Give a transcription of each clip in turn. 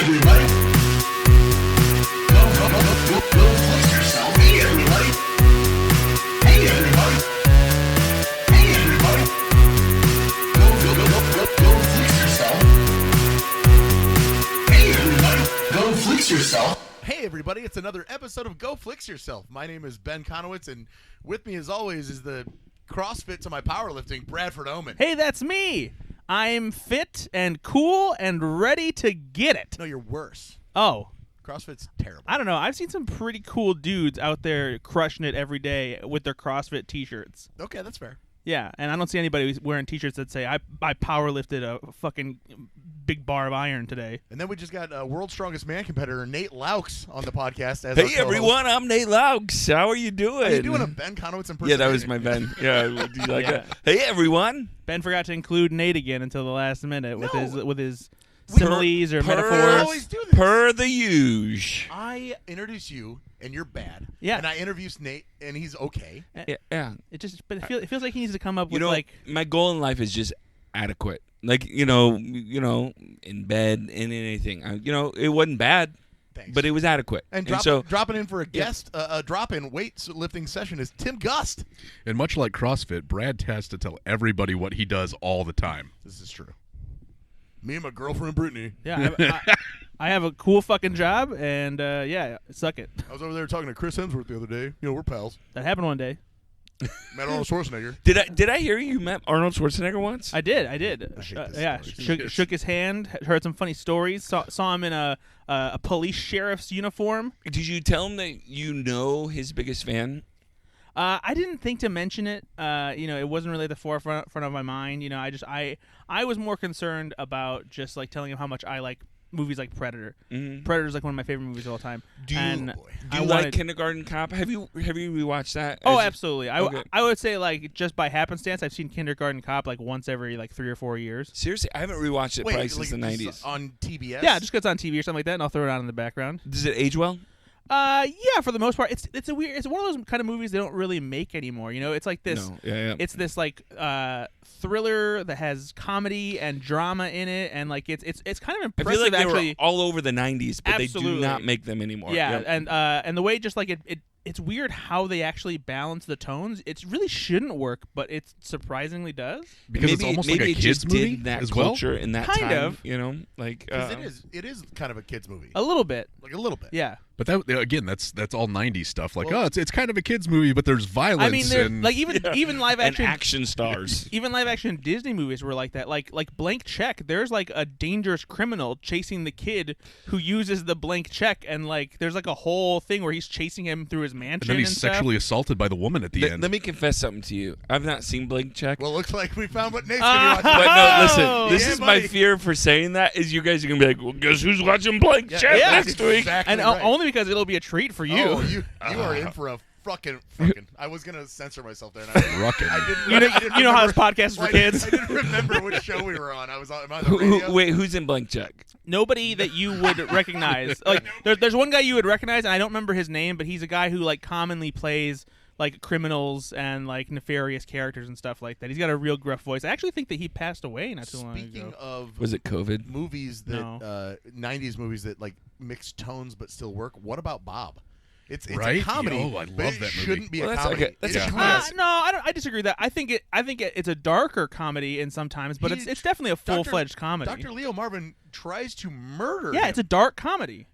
everybody. Go fix yourself. Hey, everybody. Hey, everybody. Hey, everybody. Go fix yourself. Hey, everybody. Go fix yourself. Hey everybody, it's another episode of Go Flix Yourself. My name is Ben Conowitz, and with me as always is the CrossFit to my powerlifting, Bradford Oman. Hey, that's me. I'm fit and cool and ready to get it. No, you're worse. Oh. CrossFit's terrible. I don't know. I've seen some pretty cool dudes out there crushing it every day with their CrossFit t-shirts. Okay, that's fair. Yeah, and I don't see anybody wearing t-shirts that say, I powerlifted a fucking big bar of iron today. And then we just got World's Strongest Man competitor Nate Laux on the podcast. As Hey everyone, I'm Nate Laux. How are you doing? Are you doing a Ben Conowitz impersonation? Yeah, that was my Ben. Yeah, do you like that? Hey everyone. Ben forgot to include Nate again until the last minute with his We similes or We metaphors. always do this. Per the usual. I introduce you, and you're bad. Yeah. And I interview Nate, and he's okay. Yeah. It feels like he needs to come up with my goal in life is just adequate. Like, you know, in bed, in anything. It wasn't bad. Thanks. But it was adequate. And dropping in for a guest, a drop-in weightlifting session is Tim Gust. And much like CrossFit, Brad has to tell everybody what he does all the time. This is true. Me and my girlfriend Brittany. Yeah, I have a cool fucking job, and suck it. I was over there talking to Chris Hemsworth the other day. You know, we're pals. That happened one day. Met Arnold Schwarzenegger. Did I hear you met Arnold Schwarzenegger once? I did. I hate this story. Shook his hand. Heard some funny stories. Saw him in a police sheriff's uniform. Did you tell him that you know his biggest fan? I didn't think to mention it. It wasn't really at the forefront of my mind. I was more concerned about just like telling him how much I like movies like Predator. Mm-hmm. Predator's like one of my favorite movies of all time. Do you like Kindergarten Cop? Have you rewatched that? Oh, absolutely. Okay. I would say like just by happenstance, I've seen Kindergarten Cop like once every like 3 or 4 years. Seriously, I haven't rewatched it probably since the 90s. On TBS? Yeah, just 'cause it's on TV or something like that, and I'll throw it on in the background. Does it age well? Yeah, for the most part, it's one of those kind of movies they don't really make anymore. You know, it's like this. No. Yeah. It's this like thriller that has comedy and drama in it, and like it's kind of I impressive. feel like they actually, were all over the 90s, but Absolutely. they do not make them anymore. yeah, Yep. and the way just like it's weird how they actually balance the tones. It really shouldn't work, but it surprisingly does. Because it's almost like a it kids just movie did that as well. culture in that Kind time. of. Like 'Cause it is kind of a kids movie. A little bit, Like a little bit. yeah. But that again, that's all '90s stuff. Like, Well, it's kind of a kids movie, but there's violence. I mean, and like even live and action action stars. Even live action Disney movies were like that. Like Blank Check, there's like a dangerous criminal chasing the kid who uses the blank check, and like there's like a whole thing where he's chasing him through his mansion. and then he's stuff. sexually assaulted by the woman at the end. Let me confess something to you. I've not seen Blank Check. Well, looks like we found what Nate's going to be watching. But no, listen. This Yeah, is buddy. my fear for saying that is you guys are gonna be like, well, guess who's watching Blank Check yeah, next week? Exactly and right. only because it'll be a treat for you. Oh, you are in for a fucking. I was gonna censor myself there. And Ruckin'. I didn't. You know how this podcast is for I kids. didn't remember which show we were on. I was on the radio. Wait, who's in Blank Check? Nobody that you would recognize. Like there's one guy you would recognize, and I don't remember his name, but he's a guy who like commonly plays like criminals and like nefarious characters and stuff like that. He's got a real gruff voice. I actually think that he passed away not too long Speaking ago. of Was it COVID? movies that No. 90s movies that like mix tones but still work, what about Bob? It's Right? a comedy. Oh, I but love it that movie. shouldn't be Well, a that's comedy. like a- that's It's a classic. No, I disagree with that. I think it's a darker comedy in sometimes, but it's definitely a full-fledged comedy. Dr. Leo Marvin tries to murder Yeah, him. it's a dark comedy.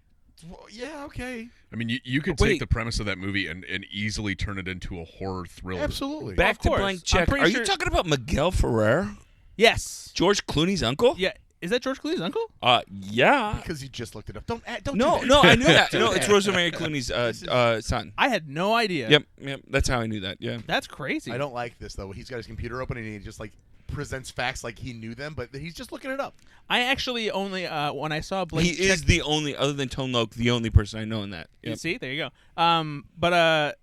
Well, yeah, okay. I mean, you could Wait. take the premise of that movie and easily turn it into a horror thriller. Absolutely. Back of to course. Blank I'm Check. pretty Are sure- you talking about Miguel Ferrer? Yes. George Clooney's uncle? Yeah. Is that George Clooney's uncle? Yeah. Because you just looked it up. Don't do No, that. no, I knew that. Don't No, do it's that. Rosemary Clooney's son. I had no idea. Yep. That's how I knew that. Yeah. That's crazy. I don't like this, though. He's got his computer open and he just like presents facts like he knew them, but he's just looking it up. I actually only when I saw Blank He Check. is the only, other than Tone Loc, the only person I know in that. You Yep. see, there you go. But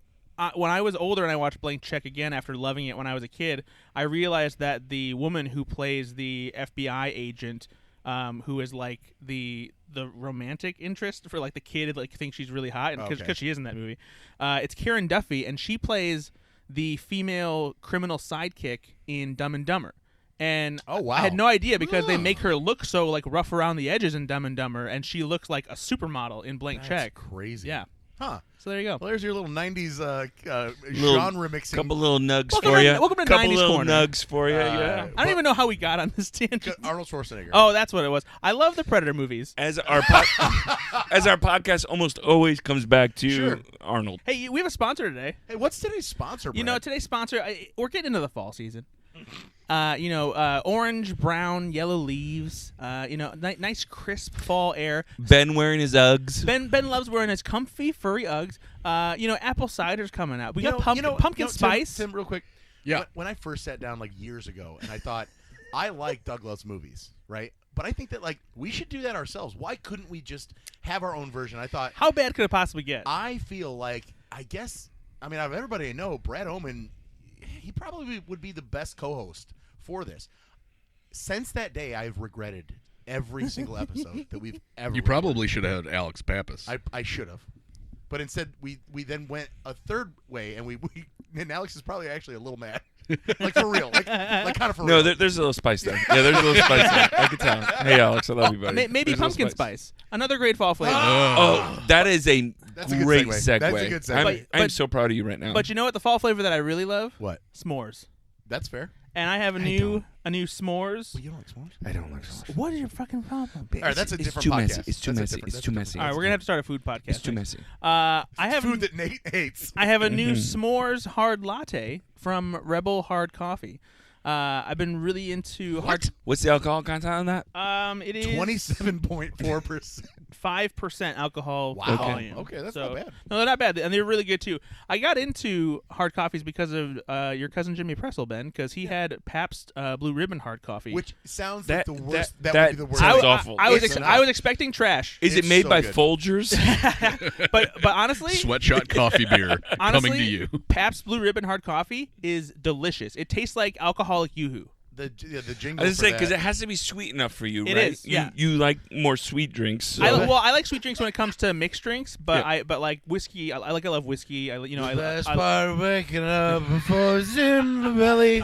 when I was older and I watched Blank Check again after loving it when I was a kid, I realized that the woman who plays the FBI agent, who is like the romantic interest for like the kid, like thinks she's really hot, and because she is in that movie, it's Karen Duffy, and she plays the female criminal sidekick in Dumb and Dumber. And Oh, wow. I had no idea because they make her look so like rough around the edges in Dumb and Dumber, and she looks like a supermodel in Blank That's Check. crazy. Yeah. Huh. So there you go. Well, there's your little 90s Little genre mixing. Couple little nugs Welcome for to- you. welcome to Couple 90s little Corner. nugs for you. yeah. I don't But- even know how we got on this tangent. Arnold Schwarzenegger. Oh, that's what it was. I love the Predator movies. As our as our podcast almost always comes back to Sure. Arnold. Hey, we have a sponsor today. Hey, what's today's sponsor, Brad? You know, today's sponsor, we're getting into the fall season. Orange, brown, yellow leaves. Nice crisp fall air. Ben wearing his Uggs. Ben loves wearing his comfy furry Uggs. Apple cider's coming out. We got pumpkin Tim, spice. Tim, real quick. Yeah. When I first sat down like years ago, and I thought, I like Doug Loves movies, right? But I think that like we should do that ourselves. Why couldn't we just have our own version? I thought. How bad could it possibly get? I feel like out of everybody I know, Brad Oman, he probably would be the best co-host for this. Since that day, I've regretted every single episode that we've ever. You probably should have had Alex Pappas. I should have, but instead we then went a third way, and we and Alex is probably actually a little mad, like for real, like kind of for No, real. there's a little spice there. Yeah, there's a little spice there. I can tell. Hey, Alex, I love you, buddy. Maybe There's a little pumpkin spice. Another great fall flavor. Oh, that is a That's a good great segue. segue. That's a good segue. I'm But- so proud of you right now. But you know what? The fall flavor that I really love? What? S'mores. That's fair. And I have a new s'mores. Well, you don't like s'mores? I don't like sauce. What is your fucking problem? All right, that's a It's different too podcast. messy. It's too That's a messy. different- It's that's too a messy. different- All right, we're gonna have to start a food podcast. It's too messy. I have food that Nate hates. I have a new Mm-hmm. s'mores hard latte from Rebel Hard Coffee. I've been really into hard. What's the alcohol content on that? It is 27.4%. 5% alcohol Wow. volume. Okay, that's So- not bad. No, they're not bad, and they're really good too. I got into hard coffees because of your cousin Jimmy Pressel, Ben, because he had Pabst Blue Ribbon hard coffee. Which sounds That- like the worst. that- That would be the worst. sounds awful. I was It's not. I was expecting trash, Is it It's made so by good. Folgers? but honestly, Sweatshot coffee beer honestly, coming to you. Pabst Blue Ribbon hard coffee is delicious. It tastes like alcoholic YooHoo. the jingle. I was for saying because that. it has to be sweet enough for you, It right? is, yeah. You like more sweet drinks. So. I like sweet drinks when it comes to mixed drinks, but Yeah. but like whiskey, I love whiskey. I part of waking up before Zimbabwe.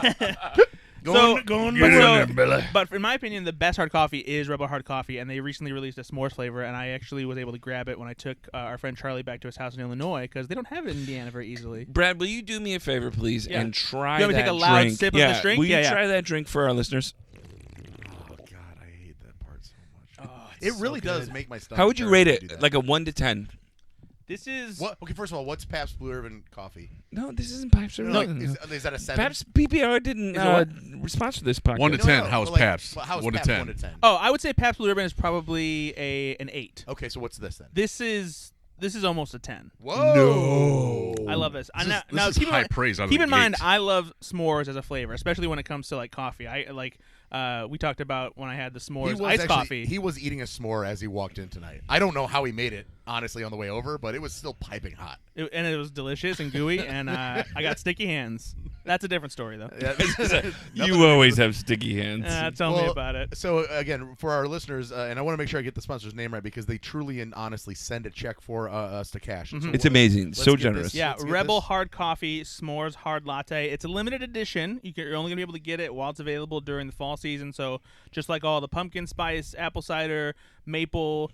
But in my opinion, the best hard coffee is Rebel Hard Coffee, and they recently released a s'mores flavor, and I actually was able to grab it when I took our friend Charlie back to his house in Illinois because they don't have it in Indiana very easily. Brad, will you do me a favor, please, Yeah. and try You want me to that take a loud drink? sip of yeah. this drink? Will you Yeah. try that drink for our listeners? Oh God, I hate that part so much. It really does make my stomach. How would you turn rate when you do it? that. Like a 1 to 10? This is what? Okay, first of all, what's Pabst Blue Ribbon coffee? No, this isn't Pabst. No, is that a 7? Pabst PBR didn't sponsor this podcast. 1 to 10. How's but like, Pabst? well, how's 1 to Pabst 10. 1 to 10. Oh, I would say Pabst Blue Ribbon is probably an 8. Okay, so what's this then? This is almost a 10. Whoa! I love this. This is, Now this is keep in high mind- praise out of Keep the in mind, gate. I love s'mores as a flavor, especially when it comes to like coffee. I like we talked about when I had the s'mores iced coffee. He was eating a s'more as he walked in tonight. I don't know how he made it, honestly, on the way over, but it was still piping hot. And it was delicious and gooey, and I got sticky hands. That's a different story, though. You always have sticky hands. Tell me Well, about it. So again, for our listeners, and I want to make sure I get the sponsor's name right because they truly and honestly send a check for us to cash. So It's amazing. let's So get generous. this. Yeah, Let's get Rebel this. Hard Coffee S'mores Hard Latte. It's a limited edition. You're only going to be able to get it while it's available during the fall season. So just like all the pumpkin spice, apple cider, maple,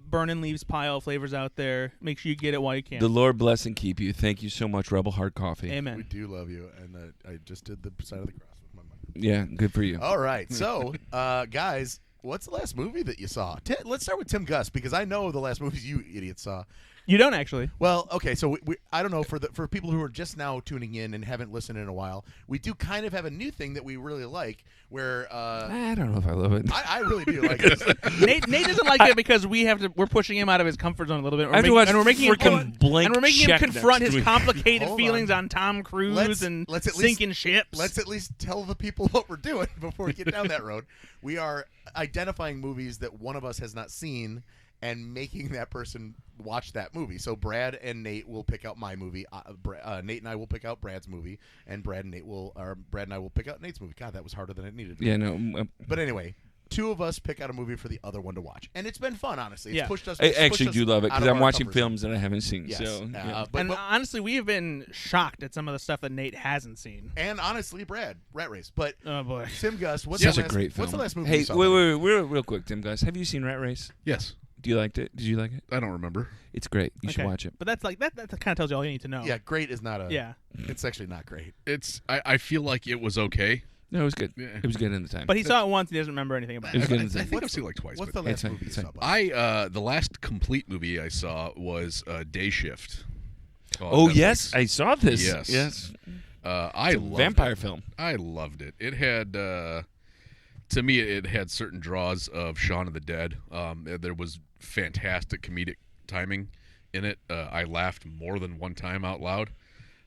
burning leaves pile flavors out there, make sure you get it while you can. The Lord bless and keep you. Thank you so much, Rebel Hard Coffee. We Amen. do love you, and I just did the sign of the cross with my mind. Yeah, good for you. All right, so guys, what's the last movie that you saw? Let's start with Tim Gus because I know the last movies you idiots saw. You don't actually. Well, okay, so I don't know for people who are just now tuning in and haven't listened in a while, we do kind of have a new thing that we really like. Where I don't know if I love it. I really do like this. Nate doesn't like it because we're pushing him out of his comfort zone a little bit. I have to watch and we're making him frickin' Blank and we're making him Check confront next his week. complicated Hold feelings on. on Tom Cruise Let's and at least- sinking ships. Let's at least tell the people what we're doing before we get down that road. We are identifying movies that one of us has not seen and making that person watch that movie. So Brad and Nate will pick out my movie. Nate and I will pick out Brad's movie, and Brad and I will pick out Nate's movie. God, that was harder than it needed to be. Yeah, no. But anyway, two of us pick out a movie for the other one to watch, and it's been fun. Honestly, it's Yeah. pushed us. I it's pushed actually us do love it out because of I'm our watching comfort zone. films that I haven't seen. Yes, So yeah. but, And but- honestly, we have been shocked at some of the stuff that Nate hasn't seen. and honestly, Brad, Rat Race. But Oh boy. Tim Gus, what's Such the a last, great film. What's the last movie Hey, you saw? wait, real quick, Tim, guys. Have you seen Rat Race? Yes. Do you liked it? Did you like it? I don't remember. It's great. You should Okay. watch it. But that's like that kind of tells you all you need to know. Yeah, great is not a. Yeah. It's actually not great. I feel like it was okay. No, it was good. Yeah. It was good in the time. But he saw it once and he doesn't remember anything about It was it. good I in the time. think I've seen it like twice. What's but the last It's fine, movie you it's saw? fine. Bob? the last complete movie I saw was Day Shift. on Oh Netflix. yes, I saw this. Yes. Yes. I loved Vampire it. film. I loved it. It had, to me, it had certain draws of Shaun of the Dead. There was fantastic comedic timing in it. I laughed more than one time out loud.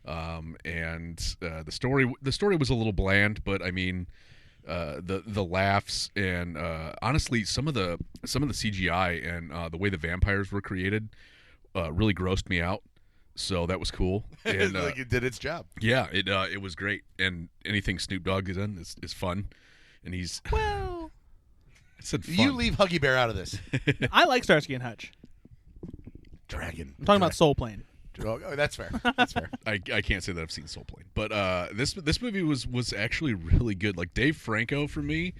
And the story was a little bland, but I mean, the laughs and honestly, some of the CGI and the way the vampires were created really grossed me out. So that was cool. And like it did its job. yeah, it was great. And anything Snoop Dogg is in is fun. And he's Well, I said fun. You leave Huggy Bear out of this. I like Starsky and Hutch. Dragon. I'm talking about Soul Plane. Oh, that's fair. That's fair. I can't say that I've seen Soul Plane, but this movie was actually really good. Like Dave Franco for me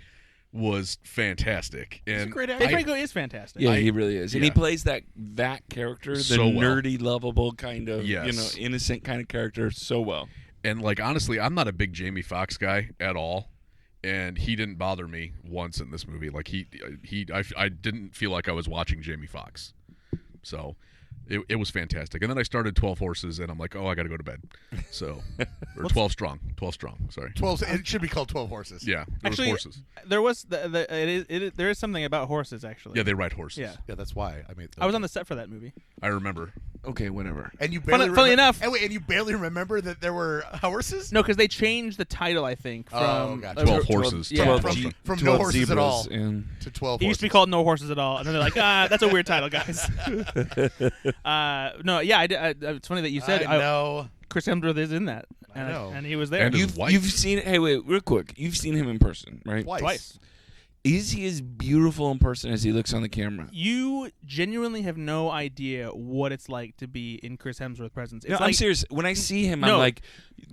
was fantastic, and great actor. Dave I- Franco is fantastic. Yeah, I- he really is, and yeah. he plays that character, the So well. nerdy, lovable kind of, Yes. innocent kind of character, so well. and like honestly, I'm not a big Jamie Foxx guy at all, and he didn't bother me once in this movie. Like I didn't feel like I was watching Jamie Foxx, so. It was fantastic. And then I started 12 Horses, and I'm like, oh, I got to go to bed. So, or 12 Strong. 12 Strong, sorry. 12. It should be called 12 Horses. Yeah, there Actually, was horses. there was there is something about horses actually. Yeah, they ride horses. Yeah. Yeah, that's why I made. I was on the set for that movie. I remember. Okay, whatever. And you barely. Funnily enough- And wait, and you barely remember that there were horses. No, because they changed the title. I think from Oh, gotcha. 12 Horses. Yeah. 12 From- Horses. from 12 no horses at zebras all. and- To 12. It used to be called No Horses at All, and then they're like, that's a weird title, guys. No, yeah, it's funny that you said I know. Chris Hemsworth is in that, I and, know. and he was there. And his You've wife. you've seen hey wait real quick you've seen him in person, right? Twice. Is he as beautiful in person as he looks on the camera? You genuinely have no idea what it's like to be in Chris Hemsworth's presence. It's No, like, I'm serious. When I see him, No. I'm like,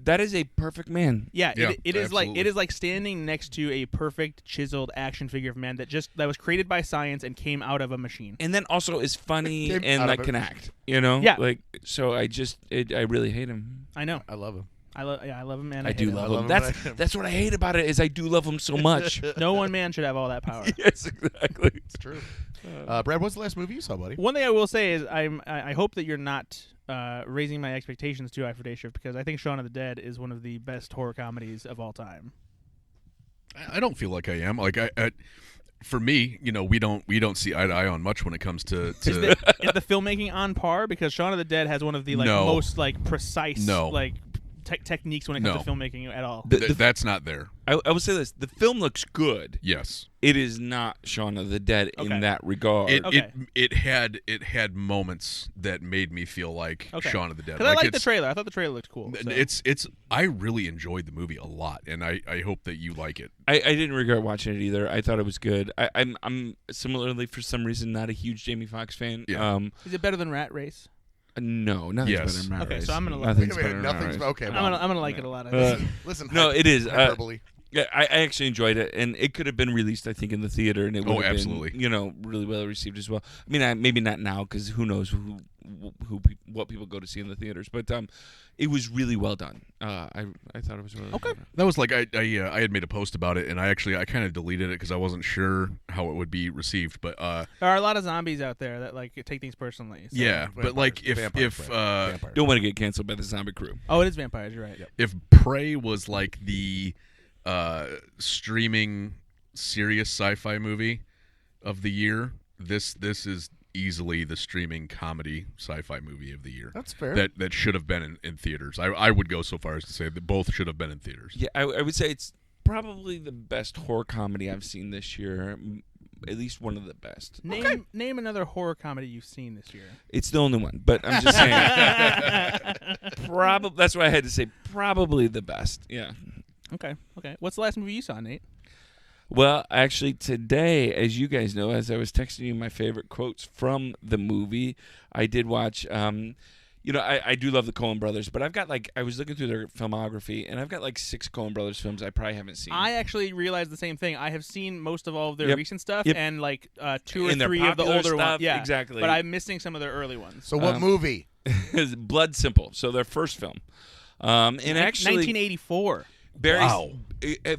that is a perfect man. Yeah, Yeah, it is like absolutely. standing next to a perfect chiseled action figure of man that was created by science and came out of a machine. And then also is funny Came and out like of can it. act. You know? Yeah. Like so I really hate him. I know. I love him. I love him, man. I hate do him. love love him. him, That's I hate him. that's what I hate about it is I do love him so much. No one man should have all that power. Yes, exactly. It's true. Brad, what's the last movie you saw, buddy? One thing I will say is I hope that you're not raising my expectations too high for Day Shift, because I think Shaun of the Dead is one of the best horror comedies of all time. I don't feel like I am. Like I for me, we don't see eye to eye on much when it comes to Is the filmmaking on par? Because Shaun of the Dead has one of the No. most precise No. techniques when it comes No. to filmmaking at all. that's not there. I would say this. The film looks good. Yes. It is not Shaun of the Dead Okay. in that regard. Okay. It had moments that made me feel like Okay. Shaun of the Dead. Because I liked the it's- trailer. I thought the trailer looked cool. so. It's I really enjoyed the movie a lot, and I hope that you like it. I didn't regret watching it either. I thought it was good. I'm similarly for some reason not a huge Jamie Foxx fan. Yeah. Is it better than Rat Race? No, nothing's Yes. better than Rat Okay, Race. so I'm gonna look- Nothing's Wait a better minute, than Rat nothing's Race. okay. I'm Well, gonna like it a lot. I think. listen. No, it is. Hyperbole. Yeah, I actually enjoyed it, and it could have been released, I think, in the theater, and it would Oh, have absolutely. been, really well received as well. I mean, maybe not now because who knows what people go to see in the theaters, but it was really well done. I thought it was really Okay. Good. That was like I had made a post about it, and I kind of deleted it because I wasn't sure how it would be received. But There are a lot of zombies out there that take things personally. So. yeah, but like if Vampires, Vampires. Don't want to get canceled by the zombie crew. Oh, it is vampires. You're right. if Prey was like the streaming serious sci-fi movie of the year, this is easily the streaming comedy sci-fi movie of the year. That's fair. That should have been in theaters. I would go so far as to say that both should have been in theaters. Yeah, I would say it's probably the best horror comedy I've seen this year. At least one of the best. Name another horror comedy you've seen this year. It's the only one, but I'm just saying. Probably that's why I had to say probably the best. Yeah. Okay. What's the last movie you saw, Nate? Well, actually, today, as you guys know, as I was texting you my favorite quotes from the movie, I did watch. I do love the Coen brothers, but I've got I was looking through their filmography, and I've got 6 Coen brothers films I probably haven't seen. I actually realized the same thing. I have seen most of all of their Yep. recent stuff, Yep. and 2 or And their 3 of the popular older stuff, ones. Yeah, exactly. But I'm missing some of their early ones. So what movie? Is Blood Simple. So their first film, and actually 1984. Barry. Wow.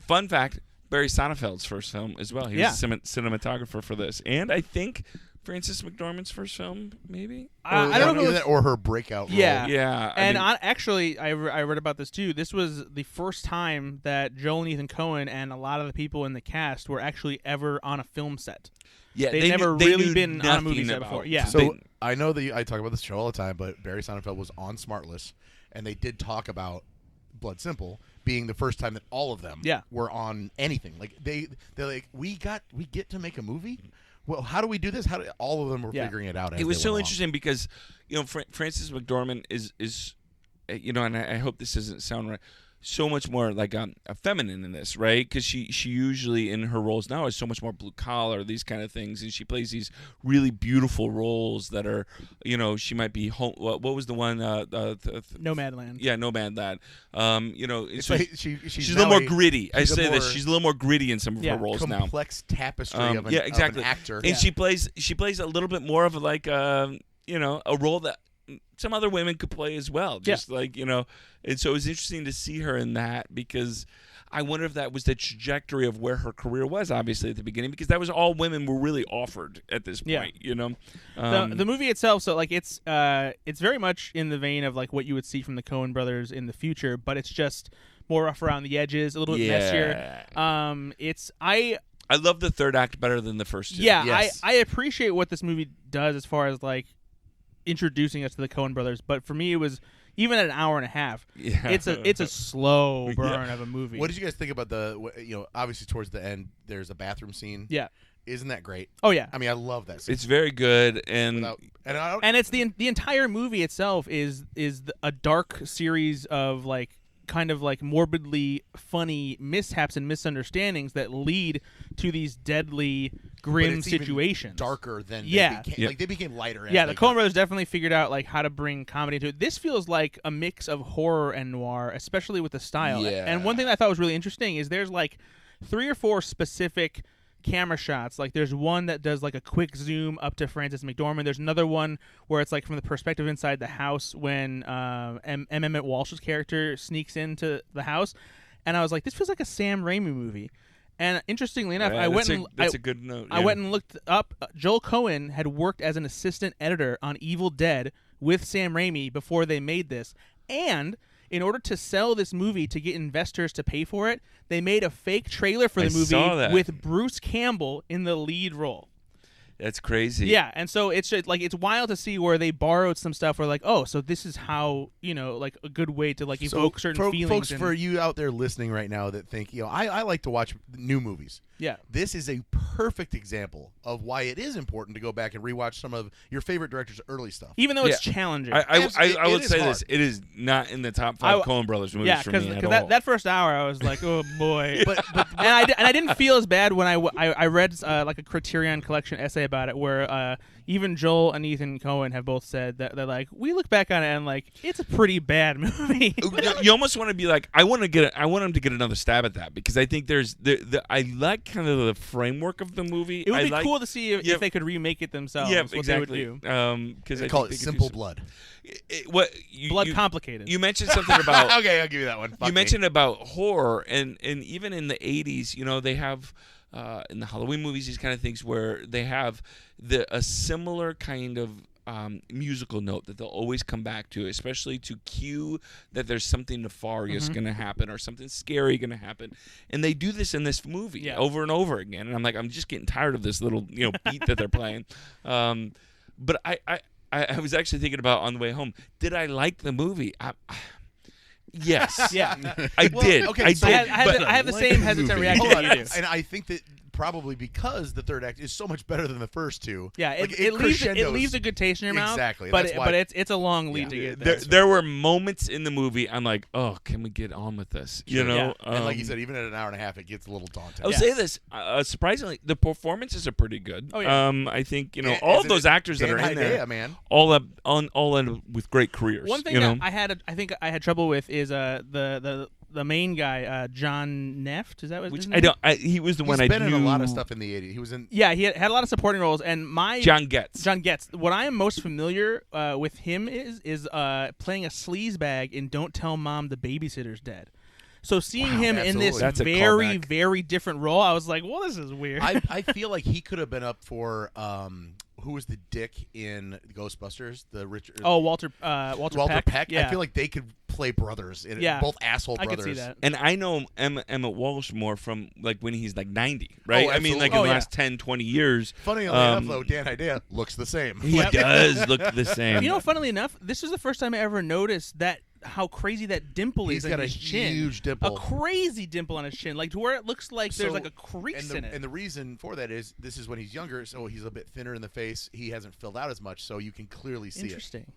Fun fact: Barry Sonnenfeld's first film as well. He was a cinematographer for this, and I think Frances McDormand's first film, maybe. I don't know. Or her breakout role. Yeah. Yeah, And actually, I read about this too. This was the first time that Joel and Ethan Coen and a lot of the people in the cast were actually ever on a film set. yeah, They'd they never knew really been on a nothing movie set about- before. Yeah. So I know that I talk about this show all the time, but Barry Sonnenfeld was on Smartless, and they did talk about Blood Simple being the first time that all of them were on anything. Like they're like, we get to make a movie. Well, how do we do this? All of them were figuring it out. As it was they so went along. interesting because Frances McDormand is and I hope this doesn't sound right, so much more a feminine in this, right? Because she usually in her roles now is so much more blue collar, these kind of things, and she plays these really beautiful roles that are, she might be home. What was the one? Nomadland. Yeah, Nomadland. It's so like she's a little more gritty. I say this. more She's a little more gritty in some of her roles now. complex tapestry of an actor. And she plays a little bit more of a role that some other women could play as well. Just and so it was interesting to see her in that, because I wonder if that was the trajectory of where her career was, obviously, at the beginning, because that was all women were really offered at this point, The movie itself, so it's very much in the vein of what you would see from the Coen brothers in the future, but it's just more rough around the edges, a little bit messier. I love the third act better than the first two. Yeah, Yes. I appreciate what this movie does as far as introducing us to the Coen brothers, but for me it was even at an hour and a half. Yeah. It's a slow burn of a movie. What did you guys think about obviously towards the end there's a bathroom scene? Yeah. Isn't that great? Oh yeah. I mean, I love that scene. It's very good, and And it's the entire movie itself is a dark series of kind of morbidly funny mishaps and misunderstandings that lead to these deadly, grim it's even situations. darker than Yeah. they became. They became lighter. Yeah, the Coen brothers definitely figured out how to bring comedy into it. This feels like a mix of horror and noir, especially with the style. Yeah. And one thing that I thought was really interesting is there's 3 or 4 specific camera shots. There's one that does a quick zoom up to Frances McDormand. There's another one where it's from the perspective inside the house when Emmett Walsh's character sneaks into the house. And I was like, this feels like a Sam Raimi movie. And interestingly enough, that's a good note. I went and looked up. Joel Coen had worked as an assistant editor on Evil Dead with Sam Raimi before they made this. And in order to sell this movie to get investors to pay for it, they made a fake trailer for the movie with Bruce Campbell in the lead role. That's crazy. Yeah, and so it's just, it's wild to see where they borrowed some stuff where so this is how, a good way to evoke certain feelings. Folks, for you out there listening right now that think, I like to watch new movies. Yeah. This is a perfect example of why it is important to go back and rewatch some of your favorite directors' early stuff. Even though it's challenging. I would is say hard. this. It is not in the top 5 Coen brothers movies for me at all. That first hour I was like, oh boy. and I didn't feel as bad when I read a Criterion Collection essay about it where even Joel and Ethan Coen have both said that they're we look back on it and it's a pretty bad movie. You almost want to be I want them to get another stab at that, because I think there's I like kind of the framework of the movie. It would be cool to see if they could remake it themselves. Yeah, what exactly. They would do. Because they call it Simple Blood. Blood complicated. You mentioned something about okay, I'll give you that one. You mentioned about horror, and even in the 80s, they have in the Halloween movies these kind of things where they have a similar kind of musical note that they'll always come back to, especially to cue that there's something nefarious going to happen or something scary going to happen. And they do this in this movie over and over again. And I'm just getting tired of this little beat that they're playing. But I was actually thinking about on the way home, did I like the movie? Yes. Yeah. I did. Okay, I so did. I have the same hesitant reaction that you do. And I think that probably because the third act is so much better than the first two. Yeah, Like, it crescendos. leaves a good taste in your mouth. Exactly, But that's why- it's a long lead to get there. There were moments in the movie I'm like, oh, can we get on with this? You Sure. know, And like you said, even at an hour and a half, it gets a little daunting. I'll Yeah. say this: surprisingly, the performances are pretty good. Oh, yeah. I think Yeah, all of isn't those it actors that Dan are in there, Hedaya, man. all in with great careers. One thing you that know? I think I had trouble with is the main guy, John Neft. Is that what Which his I name? don't. He was the He's one I been in a knew- lot of stuff in the '80s. He was in. Yeah, he had a lot of supporting roles, and John Getz. John Getz. What I am most familiar with him is playing a sleazebag in "Don't Tell Mom the Babysitter's Dead." So seeing Wow, him in this absolutely. That's a very, callback. very different role, I was like, "Well, this is weird." I feel like he could have been up for who was the dick in Ghostbusters? The Richard. oh, Walter Peck. Yeah. I feel like they could play brothers. Yeah. Both asshole I brothers. could see that. And I know Emmett Walsh more from like when he's like 90, right? Oh, I mean, like absolutely. in the Oh, last 10, 20 years. Funny enough, Um, though, Dan Hedaya looks the same. He does look the same. You know, funnily enough, this is the first time I ever noticed that how crazy that dimple He's is got on a his chin. huge dimple. A crazy dimple on his chin, like to where it looks like there's So- like a crease in it. And the reason for that is this is when he's younger, so he's a bit thinner in the face. He hasn't filled out as much, so you can clearly see it. Interesting.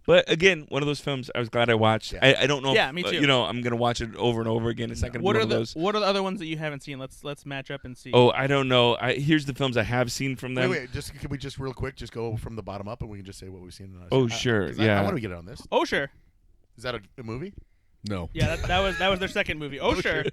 But again, one of those films I was glad I watched. Yeah. I don't know. Yeah, if, me too. You know, I'm gonna watch it over and over again. It's not gonna What be are one the of those. What are the other ones that you haven't seen? Let's match up and see. Oh, I don't know. Here's the films I have seen from them. Wait, can we just real quick just go from the bottom up and we can just say what we've seen? Oh, sure, 'cause yeah. I want to get on this. Oh, sure. Is that a movie? No. Yeah, that was their second movie. Oh, sure.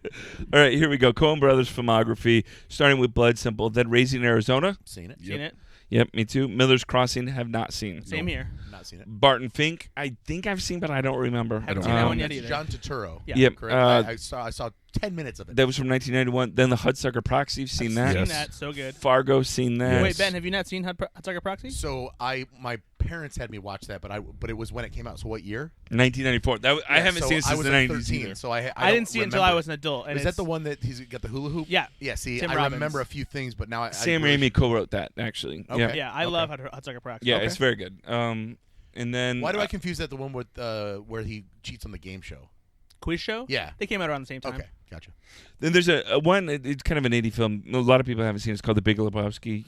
All right, here we go. Coen Brothers filmography, starting with Blood Simple, then Raising Arizona. Seen it? Seen it? Yep, me too. Miller's Crossing, have not seen. Same here. Not seen it. Barton Fink, I think I've seen, but I don't remember. Haven't seen that one yet That's either. John Turturro. Yeah. Yep. Correct. I saw 10 minutes of it. That was from 1991. Then The Hudsucker Proxy, seen that. Seen Yes. that. So good. Fargo, seen that. Wait, Ben, have you not seen Hudsucker Proxy? So my parents had me watch that, but it was when it came out. So what year? 1994. I haven't so seen it I since was the like 90s 13, either. so I I didn't see it until I remember. was an adult. And Is that it's- the one that he's got the hula hoop? Yeah. Yeah. See, Tim I Robbins. remember a few things, but now Sam really Raimi co-wrote that, actually. Okay. Yeah, Yeah, I Okay. love Hudsucker Proxy. yeah Okay. it's very good. And then Why do I confuse that the one with where he cheats on the game show? Quiz show? Yeah. They came out around the same time. Okay, gotcha. Then there's a one. It's kind of an 80 film. A lot of people haven't seen. It's called The Big Lebowski.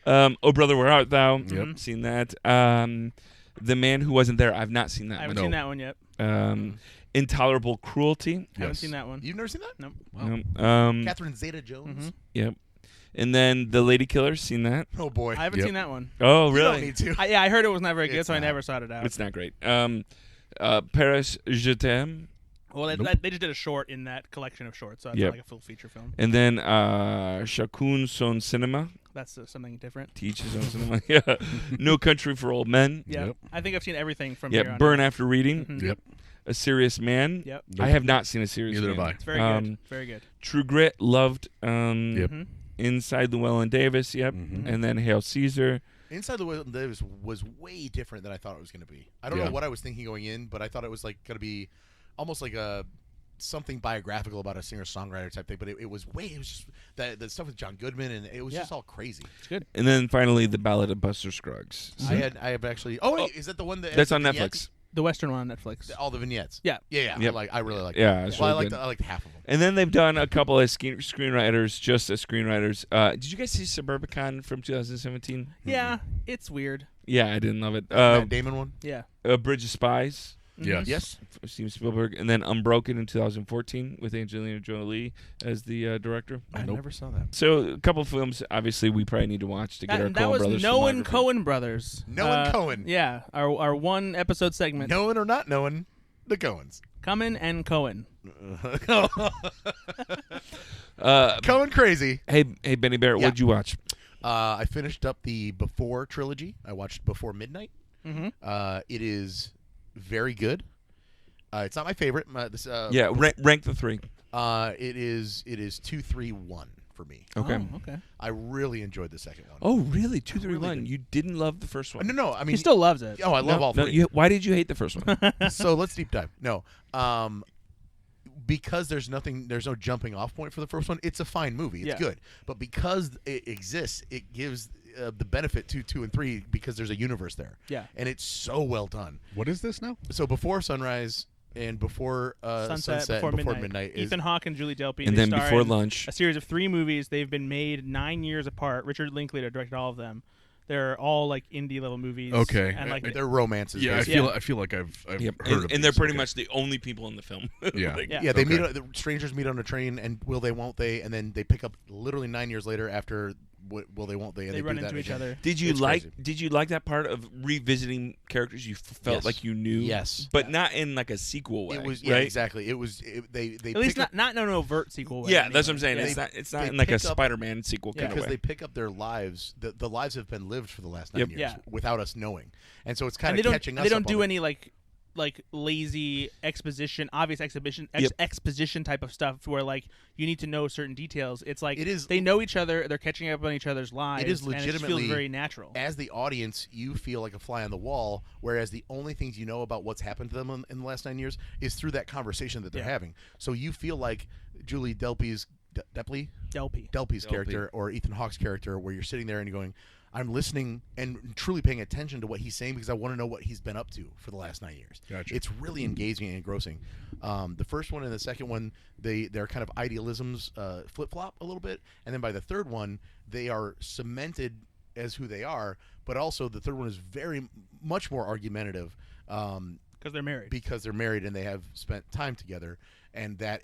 Oh Brother, Where Art Thou? Yep. Seen that. The Man Who Wasn't There. I've not seen I that haven't one. seen that one yet. Intolerable Cruelty. Haven't Yes. seen that one. You've never seen that? Nope. Wow. Catherine Zeta-Jones. Yep. And then The Lady Killer. Seen that. Oh boy. I haven't Yep. seen that one. Oh You really? don't need to. Yeah, I heard it was not very good, It's so I not. never sought it out. It's not great. Paris Je t'aime. Well, they just did a short in that collection of shorts, so it's Yep. like a full feature film. And then Chacun Son Cinema. That's something different. Teach his own cinema. Yeah. No Country for Old Men. Yeah, Yep. I think I've seen everything from here Yeah. on Burn out. After Reading. Mhm. Yep. A Serious Man. Yep, I have not seen A Serious Neither Man. have I. it's very Um, good. Very good. True Grit. Loved. Yep. Mhm. Inside Llewellyn Davis. Yep. Mhm. And then Hail Caesar. Inside the Llewellyn Davis was way different than I thought it was going to be. I don't Yeah. know what I was thinking going in, but I thought it was like going to be almost like a something biographical about a singer-songwriter type thing. But it was just the stuff with John Goodman, and it was Yeah. just all crazy. It's good. And then finally The Ballad of Buster Scruggs. I have actually. Oh wait, is that the one that That's has on the Netflix. vignettes? The Western one on Netflix. All the vignettes. Yeah. Yeah. Yep. I really like. Yeah, that. it's Well, really good. I liked half of them. And then they've done a couple of screenwriters, just as screenwriters. Did you guys see Suburbicon from 2017? Yeah, it's weird. Yeah, I didn't love it. Matt Damon one. Yeah. Bridge of Spies, Yes. Yes. Steven Spielberg, and then Unbroken in 2014 with Angelina Jolie as the director. I never saw that. So a couple of films, obviously, we probably need to watch to get our That Coen was Brothers knowing filmography. Coen Brothers. Knowing Coen. Yeah, our one episode segment. Knowing or not knowing, the Coens. Comin and Coen. Coen crazy. Hey, Benny Bear, Yeah. what'd you watch? I finished up the Before trilogy. I watched Before Midnight. Mm-hmm. It is very good. It's not my favorite. Yeah, rank the three. It is 2, 3, 1 for me. Okay. Oh, okay. I really enjoyed the second one. Oh, really? 2, 3, really 1. did. You didn't love the first one. No. I mean, He still loves it. Oh, I love all No, three. why did you hate the first one? So let's deep dive. No, because there's no jumping off point for the first one. It's a fine movie. It's Yeah. good, but because it exists, it gives the benefit to 2 and 3 because there's a universe there. Yeah. and it's so well done. What is this now? So Before Sunrise, and Before Sunset, Sunset, Before and Before Midnight. Midnight is Ethan Hawke and Julie Delpy. And They then star Before in Lunch. a series of 3 movies. They've been made 9 years apart. Richard Linklater directed all of them. They're all like indie level movies. Okay. And like they're romances. Yeah, basically. I feel like I've Yep. heard of And they're these. pretty Okay. much the only people in the film. Yeah. Like, Yeah. Yeah, they Okay. meet. The strangers meet on a train, and will they, won't they? And then they pick up literally 9 years later after will they, won't they? And they do run that into each again. other. Did you It's like? crazy. Did you like that part of revisiting characters you felt Yes. like you knew? Yes. but not in like a sequel way. It was right. exactly. It was they At least pick up, not in an overt sequel way. Yeah, that's what anyway. I'm saying. Yeah. It's not they in like a pick up- Spider-Man sequel Yeah. kind of because way. they pick up their lives. The lives have been lived for the last 9 Yep. years Yeah. without us knowing, and so it's kind And of they don't. catching us. They don't up do on it. any like lazy exposition, obvious Yep. exposition type of stuff where like you need to know certain details. It's like It is- they know each other, they're catching up on each other's lives. It is and it just legitimately feels very natural. As the audience, you feel like a fly on the wall, whereas the only things you know about what's happened to them in the last 9 years is through that conversation that they're Yeah. having. So you feel like Julie Delpy's Delpy. Delpy's character or Ethan Hawke's character, where you're sitting there and you're going, I'm listening and truly paying attention to what he's saying because I want to know what he's been up to for the last 9 years. Gotcha. It's really engaging and engrossing. The first one and the second one, their kind of idealisms flip flop a little bit, and then by the third one, they are cemented as who they are. But also, the third one is very much more argumentative. Because they're married. Because they're married and they have spent time together, and that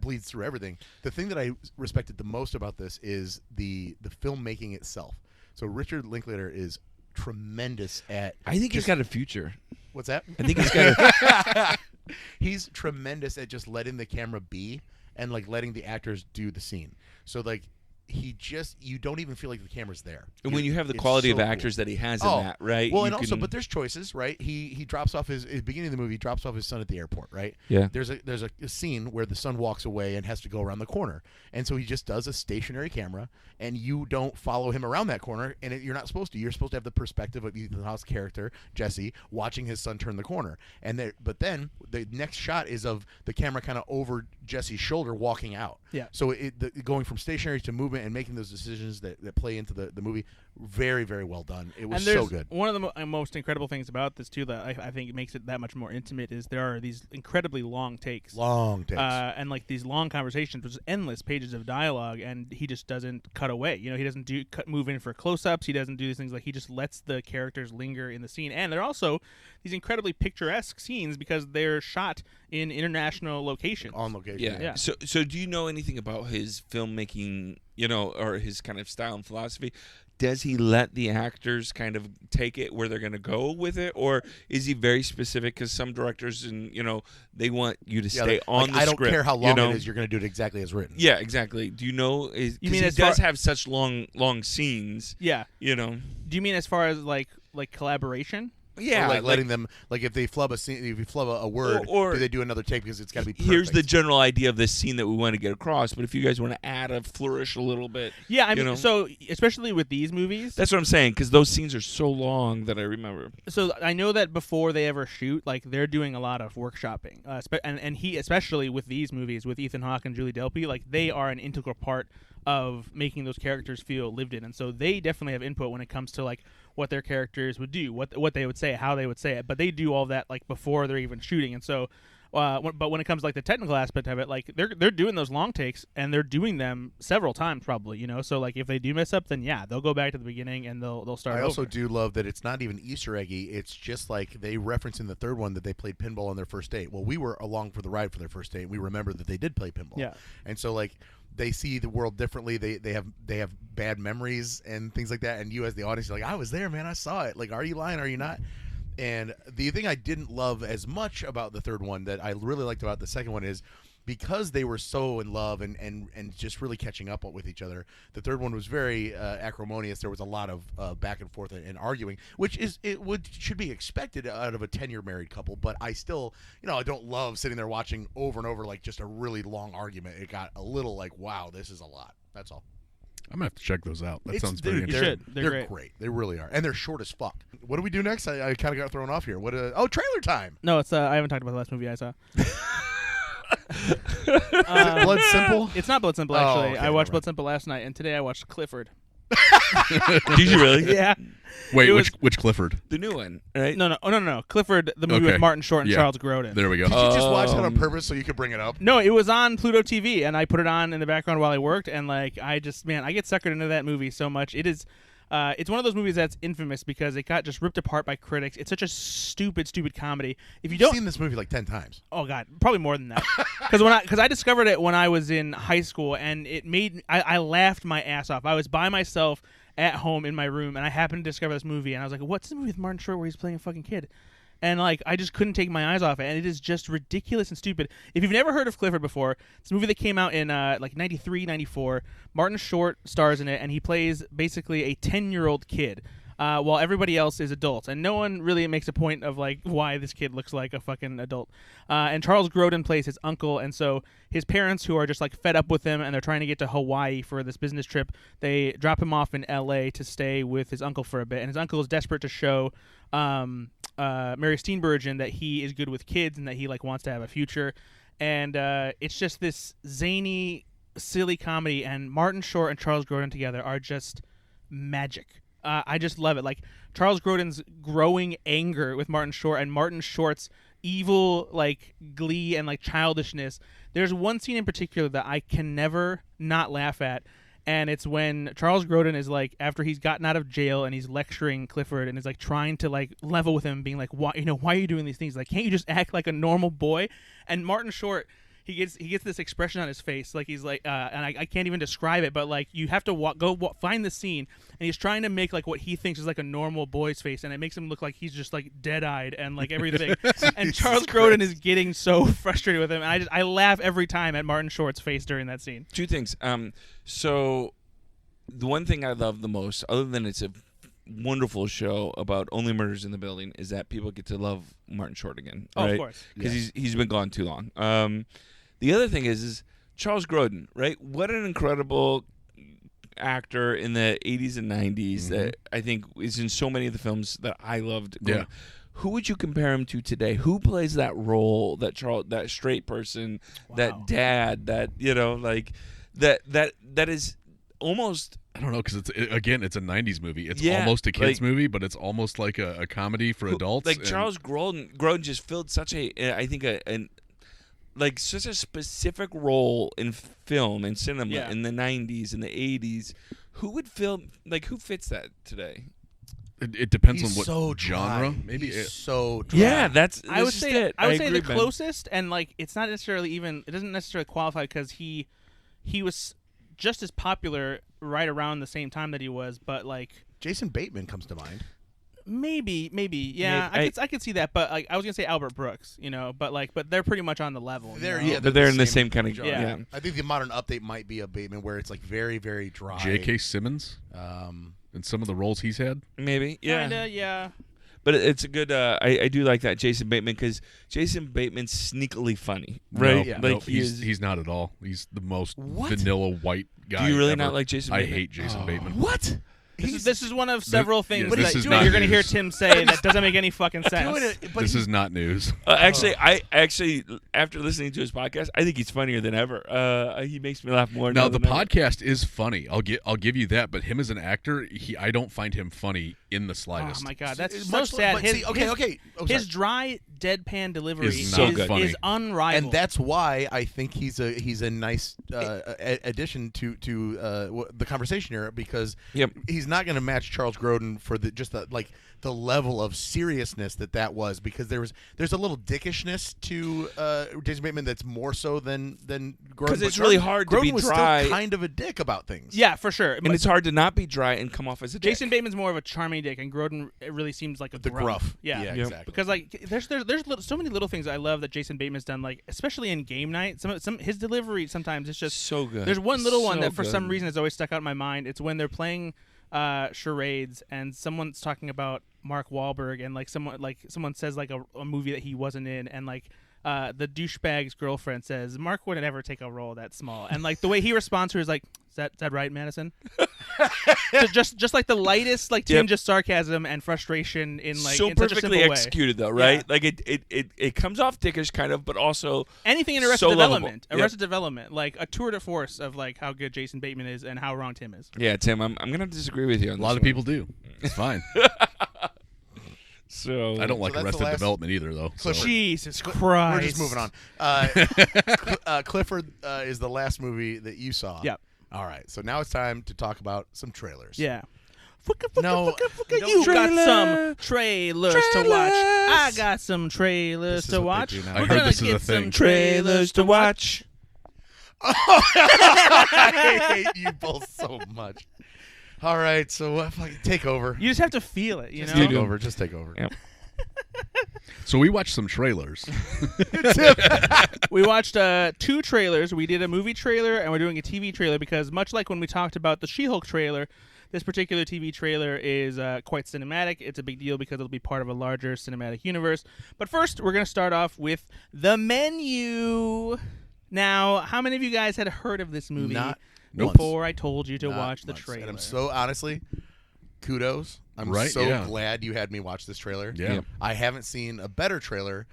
bleeds through everything. The thing that I respected the most about this is the filmmaking itself. So Richard Linklater is tremendous at. I think he's just- got a future. What's that? I think he's got. He's tremendous at just letting the camera be and like letting the actors do the scene. So like you don't even feel like the camera's there. And when you have the It's quality so of cool. actors that he has in Oh, that, right? Well, you and also, can- but there's choices, right? He drops off his beginning of the movie. He drops off his son at the airport, right? Yeah. There's a scene where the son walks away and has to go around the corner, and so he just does a stationary camera, and you don't follow him around that corner, and you're not supposed to. You're supposed to have the perspective of Ethan Hawke's character Jesse watching his son turn the corner, but then the next shot is of the camera kind of over Jesse's shoulder walking out. Yeah. So going from stationary to movement and making those decisions that play into the movie, very, very well done. It was and there's so good. one of the most incredible things about this too that I think makes it that much more intimate is there are these incredibly long takes. Long takes. And like these long conversations, which is endless pages of dialogue, and he just doesn't cut away. You know, he doesn't move in for close-ups. He doesn't do these things. Like he just lets the characters linger in the scene. And they're also these incredibly picturesque scenes because they're shot in international locations. On location. Yeah. So do you know anything about his filmmaking, or his kind of style and philosophy? Does he let the actors kind of take it where they're going to go with it, or is he very specific? Because some directors, they want you to stay on the I don't script. care how long it is. You're going to do it exactly as written. Yeah, exactly. Do you know? You Because mean he as does far- have such long scenes. Yeah. Do Do you mean as far as like collaboration? Yeah, Or like letting them, like if they flub a scene, if you flub a word, Or- do they do another take because it's got to be perfect? here's the general idea of this scene that we want to get across. But if you guys want to add a flourish a little bit, Yeah, I mean, you know? so especially with these movies, That's what I'm saying, because those scenes are so long that I remember. so I know that before they ever shoot, like they're doing a lot of workshopping, and he especially with these movies with Ethan Hawke and Julie Delpy, like they are an integral part of making those characters feel lived in, and so they definitely have input when it comes to like what their characters would do, what they would say, how they would say it, but they do all that like before they're even shooting, and so. But when it comes to like the technical aspect of it, like they're doing those long takes and they're doing them several times probably, So like if they do mess up, then yeah, they'll go back to the beginning and they'll start. I also over. do love that it's not even Easter eggy. It's just like they reference in the third one that they played pinball on their first date. Well, we were along for the ride for their first date. And we remember that they did play pinball. Yeah. And so like they see the world differently. They have bad memories and things like that. And you as the audience, you're like, I was there, man. I saw it. Like, are you lying? Are you not? And the thing I didn't love as much about the third one that I really liked about the second one is because they were so in love and just really catching up with each other. The third one was very acrimonious. There was a lot of back and forth and arguing, which should be expected out of a 10-year married couple. But I still, I don't love sitting there watching over and over like just a really long argument. It got a little like, wow, this is a lot. That's all. I'm gonna have to check those out. That sounds dude, pretty You interesting. should. They're great. They really are, and they're short as fuck. What do we do next? I kind of got thrown off here. Trailer time. No, it's I haven't talked about the last movie I saw. Blood Simple? It's not Blood Simple Oh, actually. okay, I watched never Blood Simple last night, and today I watched Clifford. Did you really? Yeah. Wait, It was- which Clifford? The new one, right? No. Clifford, the movie Okay. with Martin Short and Yeah. Charles Grodin. There we go. Did you just watch that on purpose so you could bring it up? No, it was on Pluto TV, and I put it on in the background while I worked, and like I get suckered into that movie so much. It is, it's one of those movies that's infamous because it got just ripped apart by critics. It's such a stupid comedy. If you I've don't, seen this movie like 10 times. oh god, probably more than that. Because I discovered it when I was in high school, and it made I laughed my ass off. I was by myself at home in my room, and I happened to discover this movie, and I was like, "What's the movie with Martin Short where he's playing a fucking kid?" And like I just couldn't take my eyes off it, and it is just ridiculous and stupid. If you've never heard of Clifford before, it's a movie that came out in like 93, 94. Martin Short stars in it, and he plays basically a 10-year-old kid. While everybody else is adults, and no one really makes a point of like why this kid looks like a fucking adult. And Charles Grodin plays his uncle, and so his parents, who are just like fed up with him, and they're trying to get to Hawaii for this business trip, they drop him off in L.A. to stay with his uncle for a bit, and his uncle is desperate to show Mary Steenburgen that he is good with kids and that he like wants to have a future, and it's just this zany, silly comedy, and Martin Short and Charles Grodin together are just magic. I just love it. Like Charles Grodin's growing anger with Martin Short and Martin Short's evil like glee and like childishness. There's one scene in particular that I can never not laugh at, and it's when Charles Grodin is like, after he's gotten out of jail and he's lecturing Clifford and is like trying to like level with him, being like, why are you doing these things? Like, can't you just act like a normal boy? And Martin Short, he gets this expression on his face, like he's like, and I can't even describe it, but like you have to find the scene, and he's trying to make like what he thinks is like a normal boy's face, and it makes him look like he's just like dead-eyed and like everything. And Charles Grodin is getting so frustrated with him, and I laugh every time at Martin Short's face during that scene. Two things. So the one thing I love the most, other than it's a wonderful show about only murders in the building, is that people get to love Martin Short again. Oh, right? of course. Because he's been gone too long. The other thing is Charles Grodin, right? What an incredible actor in the 80s and 90s that I think is in so many of the films that I loved. Yeah. Who would you compare him to today? Who plays that role, that straight person, that dad, that, like that is almost... I don't know, because it's a 90s movie. It's Yeah, almost a kids like- movie, but it's almost like a comedy for adults. Like and- Charles Grodin just filled such such a specific role in film and cinema in the 90s and the 80s. Who fits that today? It depends He's on what so genre. dry. Maybe He's it- so dry. Yeah, I would this is say it. I would say agree, the Ben. closest, and like it's not necessarily even, it doesn't necessarily qualify because he was just as popular right around the same time that he was, but like Jason Bateman comes to mind. maybe yeah, Maybe. I could see that, but like I was gonna say Albert Brooks, but they're pretty much on the level. They're you know? But they're in the same kind of genre. Yeah. I think the modern update might be a Bateman where it's like very, very dry. J.K. Simmons Um, and some of the roles he's had. Maybe, yeah. Kinda, yeah. But it's a good. I do like that Jason Bateman because Jason Bateman's sneakily funny, right? No, Yeah. no, Like he's not at all. He's the most What? vanilla white guy. Do you really ever. not like Jason I Bateman? hate Jason Bateman. what? This is one of several things this that is not you're going to hear news. Tim say that doesn't make any fucking Doing sense. it, but This he- is not news. I actually after listening to his podcast, I think he's funnier than ever. He makes me laugh more. Now now the than ever. podcast is funny. I'll give you that. But him as an actor, I don't find him funny in the Oh slightest. my god, that's It's so much sad. but His, see, okay. Oh, his sorry. dry deadpan delivery Is so funny. is unrivaled. And that's why I think he's a nice addition to the conversation here, because Yep. he's not going to match Charles Grodin for the level of seriousness that was, because there's a little dickishness to Jason Bateman that's more so than Grodin. 'Cause But it's really Grodin- hard to Grodin be was dry. Still kind of a dick about things. yeah, for sure. and it's hard to not be dry and come off as a dick. Jason Bateman's more of a charming dick, and Grodin it really seems like a The gruff. Yeah, Yeah, Yep. exactly. Because like there's so many little things I love that Jason Bateman's done, like especially in Game Night. Some his delivery sometimes it's just so good. There's one little one So that for some good. reason has always stuck out in my mind. It's when they're playing charades and someone's talking about Mark Wahlberg, and like someone says like a movie that he wasn't in, and like the douchebag's girlfriend says Mark wouldn't ever take a role that small, and like the way he responds to her is like, is that right, Madison? So just like the lightest like tinge of sarcasm and frustration in like so in such a perfectly simple executed, way. though, right? Yeah. Like it comes off dickish kind of, but also Anything in Arrested so lovable. Development, Arrested Development, like a tour de force of like how good Jason Bateman is and how wrong Tim is. Yeah, Tim, I'm gonna disagree with you on A this lot of one. people do. It's fine. So I don't like that's the Arrested last- Development either, though. So. Clifford. Jesus Christ! We're just moving on. Clifford is the last movie that you saw. Yep. All right. So now it's time to talk about some trailers. Yeah. No, You don't- got some trailers to watch. I got some trailers This is to what watch. they do now. We're I heard gonna this is get a thing. some trailers to watch. I hate you both so much. All right. So fucking take over. You just have to feel it, you Just know. take over. Just take over. Yep. So we watched some trailers. We watched 2 trailers. We did a movie trailer and we're doing a TV trailer because much like when we talked about the She-Hulk trailer, this particular TV trailer is quite cinematic. It's a big deal because it'll be part of a larger cinematic universe. But first, we're going to start off with The Menu. Now, how many of you guys had heard of this movie Not before I told you to Not watch the once. trailer? And I'm so honestly, kudos. I'm Right, so yeah. glad you had me watch this trailer. Yeah. Yep. I haven't seen a better trailer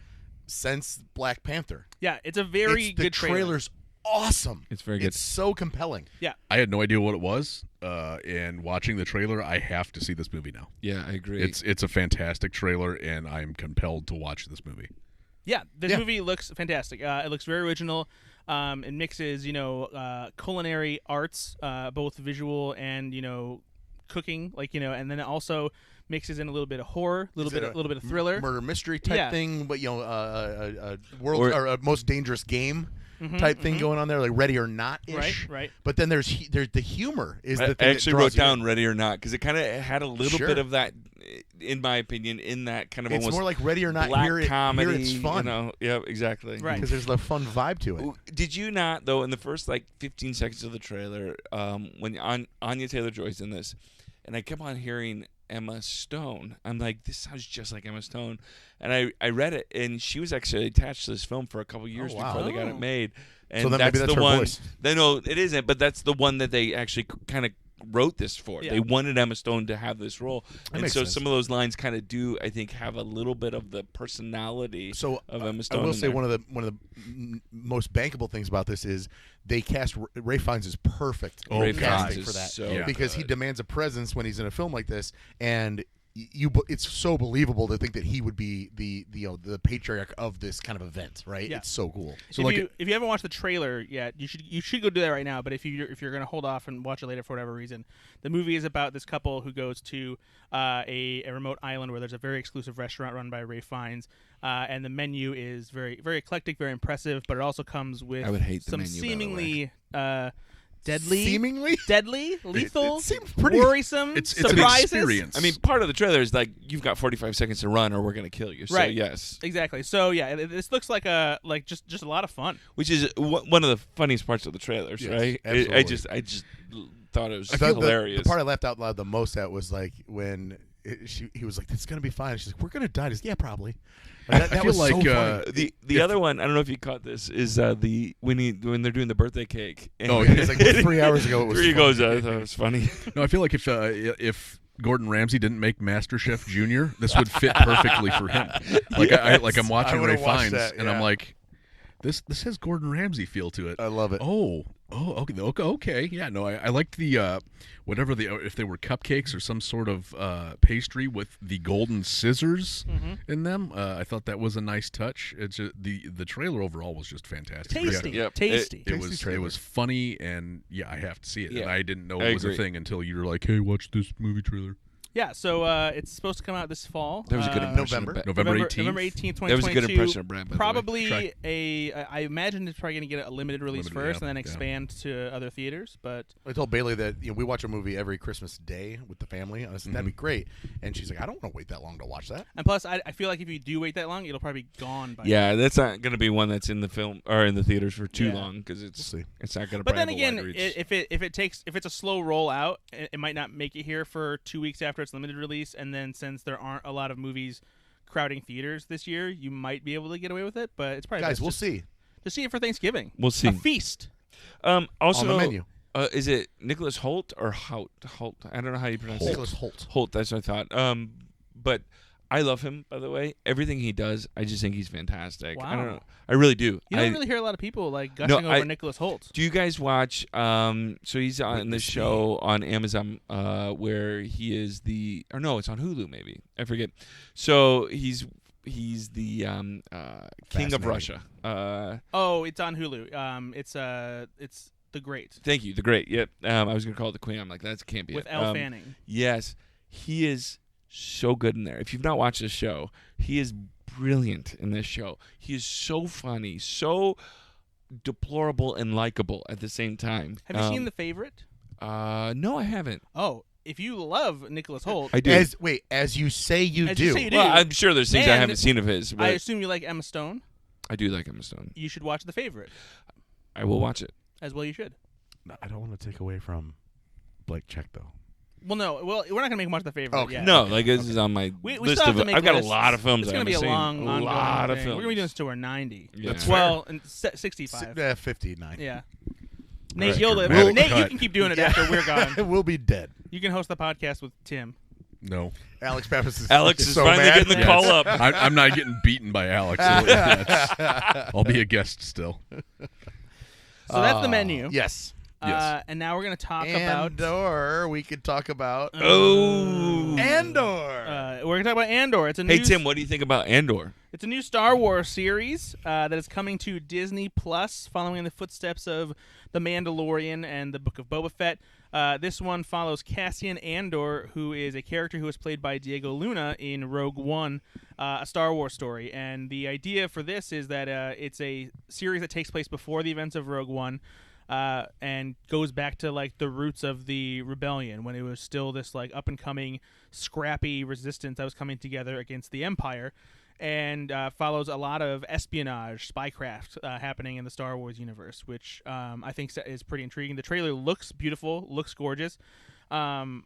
since Black Panther. Yeah, it's a very The good trailer. trailer's awesome. It's very good. It's so compelling. I had no idea what it was, and watching the trailer, I have to see this movie now. Yeah, I agree. It's a fantastic trailer, and I'm compelled to watch this movie. Yeah, this Yeah. movie looks fantastic. It looks very original. It mixes, culinary arts, both visual and cooking, and then it also mixes in a little bit of horror, a little bit of thriller. Murder mystery type Yeah. thing, but world Or- or a most dangerous game type thing going on there, like Ready or Not ish. Right. But then there's the humor is the I thing that actually draws wrote you in. down Ready or Not because it kind of had a little Sure. bit of that, in my opinion, in that kind of It's almost more like Ready or Not. black Here comedy. it's fun. Yeah, exactly. Right. because there's a fun vibe to it. Did you not though? In the first 15 seconds of the trailer, when Anya Taylor-Joy's in this, and I kept on hearing Emma Stone. I'm like, this sounds just like Emma Stone. And I read it, and she was actually attached to this film for a couple years wow. before they got Oh. it made. And So then maybe that's the her one. voice. No, it isn't. But that's the one that they actually kind of wrote this for. Yeah. They wanted Emma Stone to have this role, and makes so sense. some of those lines kind of do, I think, have a little bit of the personality So of Emma I Stone. will in say there. one of the most bankable things about this is they cast Ray Fiennes is perfect. Oh, Ray casting Fiennes for is that so Yeah. because he good. demands a presence when he's in a film like this, and it's so believable to think that he would be the patriarch of this kind of event, right? Yeah. It's so cool. So if you haven't watched the trailer yet, you should go do that right now. But if you're going to hold off and watch it later for whatever reason, the movie is about this couple who goes to a remote island where there's a very exclusive restaurant run by Ray Fiennes, and the menu is very very eclectic, very impressive. But it also comes with I would hate the some menu, by the seemingly deadly, Seemingly, lethal, it seems pretty- worrisome It's an surprises. experience. I mean, part of the trailer is like you've got 45 seconds to run, or we're going to kill you. So Right. yes, Exactly. So yeah, this looks like just a lot of fun. which is one of the funniest parts of the trailers, Yes, right? absolutely. I just thought it was The hilarious. part I laughed out loud the most at was like when he was like, "It's gonna be fine." She's like, "We're gonna die." He's, "Yeah, probably." Like, that I feel was like so funny. the other one, I don't know if you caught this, is when they're doing the birthday cake. And Oh, yeah, it's like 3 hours ago. It was Three funny. goes. I thought it was funny. No, I feel like if Gordon Ramsay didn't make MasterChef Junior, this would fit perfectly for him. Like I'm watching I Ray would've watched Fiennes, that, and I'm yeah. like, this has Gordon Ramsay feel to it. I love it. Oh, okay. Yeah, no, I liked the whatever if they were cupcakes or some sort of pastry with the golden scissors in them. I thought that was a nice touch. It's just, the trailer overall was just fantastic. Tasty, Yeah. Yep. tasty. It was funny, and yeah, I have to see it. Yeah. And I didn't know I it was agree. a thing until you were like, "Hey, watch this movie trailer." Yeah, so it's supposed to come out this fall. That was a good impression. November. Of Brad. November 18th. November 18th, 2022. That was a good impression of Brad. By the way. Probably Try. I imagine it's probably going to get a limited release Limited, first yeah, and then yeah. expand to other theaters. But I told Bailey that we watch a movie every Christmas Day with the family. I said that'd Mm-hmm. be great, and she's like, "I don't want to wait that long to watch that." and plus, I feel like if you do wait that long, it'll probably be gone by Yeah, that's not going to be one that's in the film or in the theaters for too Yeah. long because it's We'll see. it's not going to. But then again, if it's a slow rollout, it might not make it here for 2 weeks after its limited release, and then since there aren't a lot of movies crowding theaters this year, you might be able to get away with it. But it's probably Guys, best we'll just see. to see it for Thanksgiving. We'll see. A feast. Also, On the menu. Is it Nicholas Holt or Holt? Holt. I don't know how you pronounce it. Nicholas Holt. Holt. That's what I thought. But I love him, by the way. Everything he does, I just think he's fantastic. I don't Wow. know. I really do. You don't really hear a lot of people like gushing over Nicholas Holt. Do you guys watch? So he's on this show on Amazon, where he is the, or no, it's on Hulu maybe. I forget. So he's the king of Russia. Oh, it's on Hulu. It's The Great. Thank you, the Great. Yep. I was gonna call it the Queen. I'm like, that can't be With it. Elle Fanning. Yes, he is so good in there. If you've not watched this show, he is brilliant in this show. He is so funny, so deplorable and likable at the same time. Have you seen The Favorite? No, I haven't. Oh, if you love Nicholas Holt, I do. As you say you As do. you say you do. Well, I'm sure there's things I And haven't seen of his, but I assume you like Emma Stone. I do like Emma Stone. You should watch The Favorite. I will watch it. As well you should. No, I don't want to take away from Blake Check, though. Well, no. Well, we're not going to make him watch The Favorite Okay. yet. No, like this is on my We list still have of. to make I've got lists. a lot of films. It's I going to be a haven't long, seen. ongoing lot of thing. films. We're going to be doing this till we're 90. Yeah. That's Well, and 65. 59. Yeah. Right. Nate, you'll live. Dramatic Nate, you cut. can keep doing it after we're gone. We'll be dead. You can host the podcast with Tim. No. Alex Pappas is Alex is so finally mad. getting the call up. I'm not getting beaten by Alex. I'll be a guest still. So that's the menu. Yes. Yes. And now we're going to talk about. Andor. We could talk about Oh. Andor. We're going to talk about Andor. It's a Hey new. Tim, what do you think about Andor? It's a new Star Wars series that is coming to Disney Plus, following in the footsteps of The Mandalorian and the Book of Boba Fett. This one follows Cassian Andor, who is a character who was played by Diego Luna in Rogue One, a Star Wars story. And the idea for this is that it's a series that takes place before the events of Rogue One. And goes back to like the roots of the rebellion, when it was still this like up and coming scrappy resistance that was coming together against the Empire, and follows a lot of espionage, spycraft happening in the Star Wars universe, which I think is pretty intriguing. The trailer looks beautiful, looks gorgeous. I'm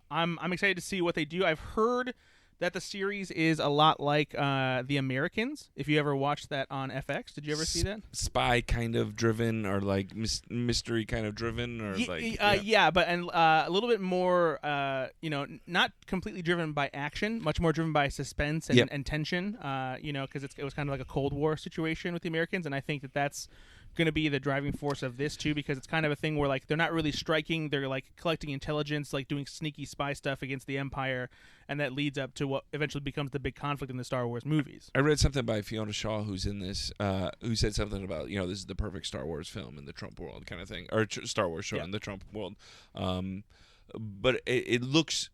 excited to see what they do. I've heard that the series is a lot like The Americans. If you ever watched that on FX, did you ever see that? Spy kind of driven, or like mystery kind of driven, or Yeah, but a little bit more, not completely driven by action, much more driven by suspense and, Yep. and tension. Because it was kind of like a Cold War situation with the Americans, and I think that's going to be the driving force of this too, because it's kind of a thing where like they're not really striking, they're like collecting intelligence, like doing sneaky spy stuff against the Empire, and that leads up to what eventually becomes the big conflict in the Star Wars movies. I read something by Fiona Shaw, who's in this, who said something about, this is the perfect Star Wars film in the Trump world kind of thing, or Star Wars show in the Trump world. But it looks,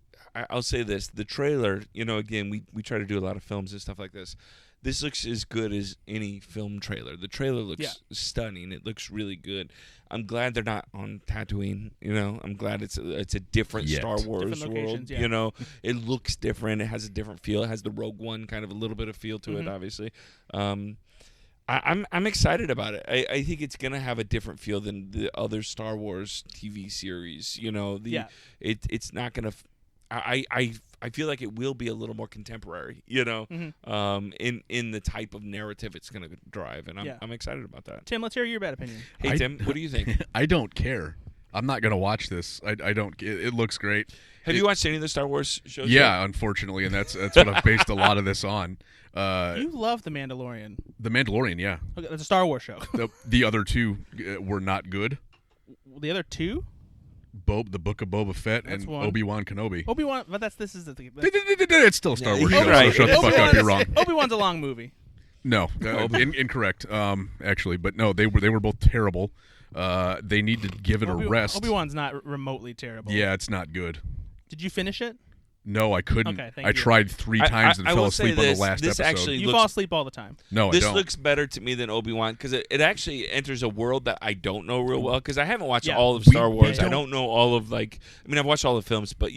I'll say this, the trailer, again, we try to do a lot of films and stuff like this. This looks as good as any film trailer. The trailer looks stunning. It looks really good. I'm glad they're not on Tatooine. I'm glad it's a different Star Wars Different world. locations, yeah. It looks different. It has a different feel. It has the Rogue One kind of a little bit of feel to it, obviously. I'm excited about it. I think it's gonna have a different feel than the other Star Wars TV series. It's not gonna. I feel like it will be a little more contemporary, in the type of narrative it's going to drive, and I'm excited about that. Tim, let's hear your bad opinion. Hey, Tim, what do you think? I don't care. I'm not gonna watch this. I don't. It looks great. Have you watched any of the Star Wars shows? Yeah, yet? unfortunately, and that's what I've based a lot of this on. You love The Mandalorian. The Mandalorian, yeah. Okay, that's a Star Wars show. The other two were not good. The other two? The Book of Boba Fett That's and one. Obi-Wan Kenobi. Obi-Wan, but this is the thing. It's still a Star Wars he's show, right. so shut the fuck up. You're wrong. Obi-Wan's a long movie. No, incorrect. Actually, but no, they were both terrible. They need to give it a rest. Obi-Wan's not remotely terrible. Yeah, it's not good. Did you finish it? No, I couldn't. Okay, thank I you. tried 3 times and I fell will say asleep on the this, last this episode. actually You looks- fall asleep all the time. No, I This don't. looks better to me than Obi-Wan, because it actually enters a world that I don't know real well, because I haven't watched Yeah. all of Star Wars. don't- I don't know all of I've watched all the films, but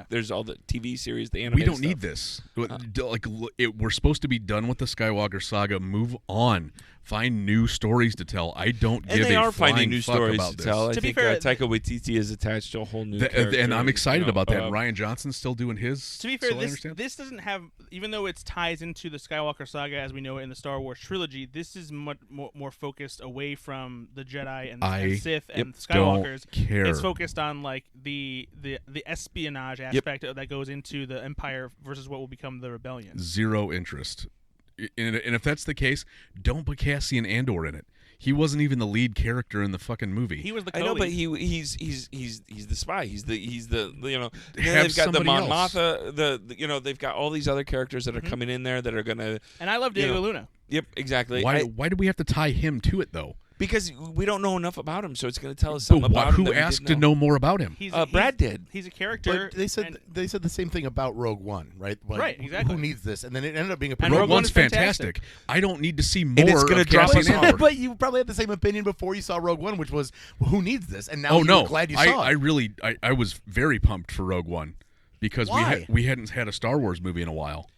there's all the TV series, the We animated don't need this. We're supposed to be done with the Skywalker saga. Move on. Find new stories to tell. I don't And give they a are finding flying new fuck stories about to this. tell. I To be think fair, Taika Waititi is attached to a whole new character. And I'm excited about that. Um, Ryan Johnson's still doing his. To be fair, so I understand. this doesn't have, even though it ties into the Skywalker saga as we know it in the Star Wars trilogy, this is much more focused away from the Jedi and Sith and Skywalkers. Don't care. It's focused on like the espionage aspect that goes into the Empire versus what will become the Rebellion. Zero interest. And if that's the case, don't put Cassian Andor in it. He wasn't even the lead character in the fucking movie. He was the I co-lead. know, but he's the spy. He's the you know. Have They've got the somebody Mon else. Mothma. The you know they've got all these other characters that are coming in there that are gonna. And I love Diego Luna. Yep, exactly. Why do we have to tie him to it though? Because we don't know enough about him, so it's going to tell us something But about him. who that we asked didn't to know more about him? Brad did. He's a character. But they said the same thing about Rogue One, right? Like, Right, exactly. Who needs this? And then it ended up being a And Rogue Rogue One One's is fantastic. fantastic. I don't need to see more it's gonna of drop Cassian us Andor. But you probably had the same opinion before you saw Rogue One, which was, well, who needs this? And now Oh you're no! glad you saw I it. really was very pumped for Rogue One because Why? we hadn't had a Star Wars movie in a while,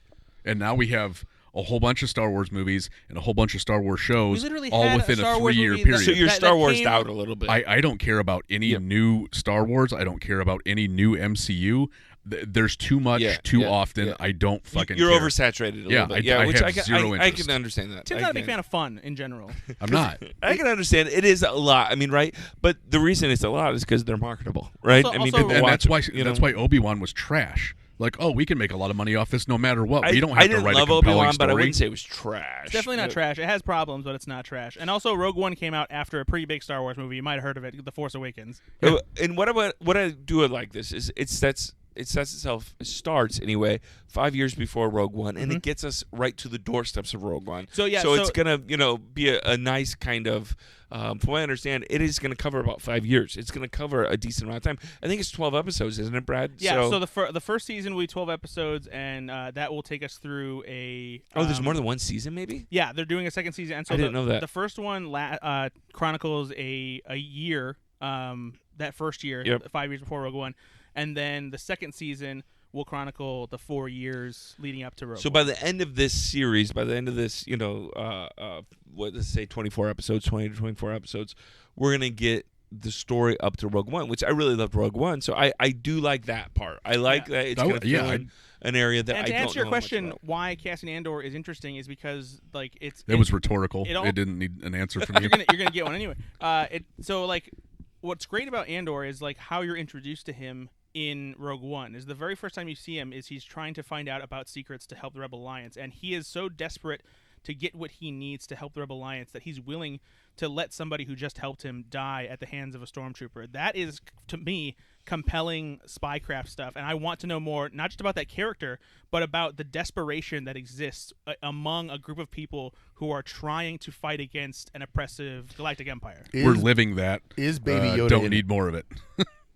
and now we have a whole bunch of Star Wars movies and a whole bunch of Star Wars shows, We literally all had a within Star a Wars 3-year movie period. So you're that Star Wars came- out a little bit. I don't care about any new Star Wars. I don't care about any new MCU. There's too much too often. yeah. I don't fucking You're care. oversaturated a Yeah, little bit. I which have I can, zero I interest. can understand that. Tim's not a big fan of fun in general. I'm not. I can understand. It is a lot. I mean, right? But the reason it's a lot is because they're marketable, right? Also- I mean, also- people And watch that's why you know. that's why Obi-Wan was trash. Like, oh, we can make a lot of money off this no matter what. I We don't I have to didn't write love a compelling Obi-Wan, story. but I wouldn't say it was trash. It's definitely not trash. It has problems, but it's not trash. And also, Rogue One came out after a pretty big Star Wars movie. You might have heard of it, The Force Awakens. And what I do like this is it sets itself, it starts anyway 5 years before Rogue One, and it gets us right to the doorsteps of Rogue One. So, yeah, so so- it's gonna be a nice kind of. From what I understand, it is going to cover about 5 years. It's going to cover a decent amount of time. I think it's 12 episodes, isn't it, Brad? Yeah, so the first season will be 12 episodes, and that will take us through a... there's more than one season, maybe? Yeah, they're doing a second season. And so I didn't know that. The first one chronicles a year, that first year, 5 years before Rogue One. And then the second season will chronicle the 4 years leading up to Rogue So One. by the end of this series, by the end of this, let's say 24 episodes, 20 to 24 episodes, we're going to get the story up to Rogue One, which I really loved Rogue One. So I do like that part. I like that it's going to fill in an area that and I to don't answer your know question, much about. why Cassian Andor is interesting is because like It was rhetorical. it all- It didn't need an answer from you. you're gonna get one anyway. So like what's great about Andor is like how you're introduced to him in Rogue One. Is the very first time you see him is he's trying to find out about secrets to help the Rebel Alliance, and he is so desperate to get what he needs to help the Rebel Alliance that he's willing to let somebody who just helped him die at the hands of a stormtrooper. That is, to me, compelling spycraft stuff, and I want to know more, not just about that character, but about the desperation that exists among a group of people who are trying to fight against an oppressive galactic empire. We're living that. Is Baby Yoda Don't in need it? more of it.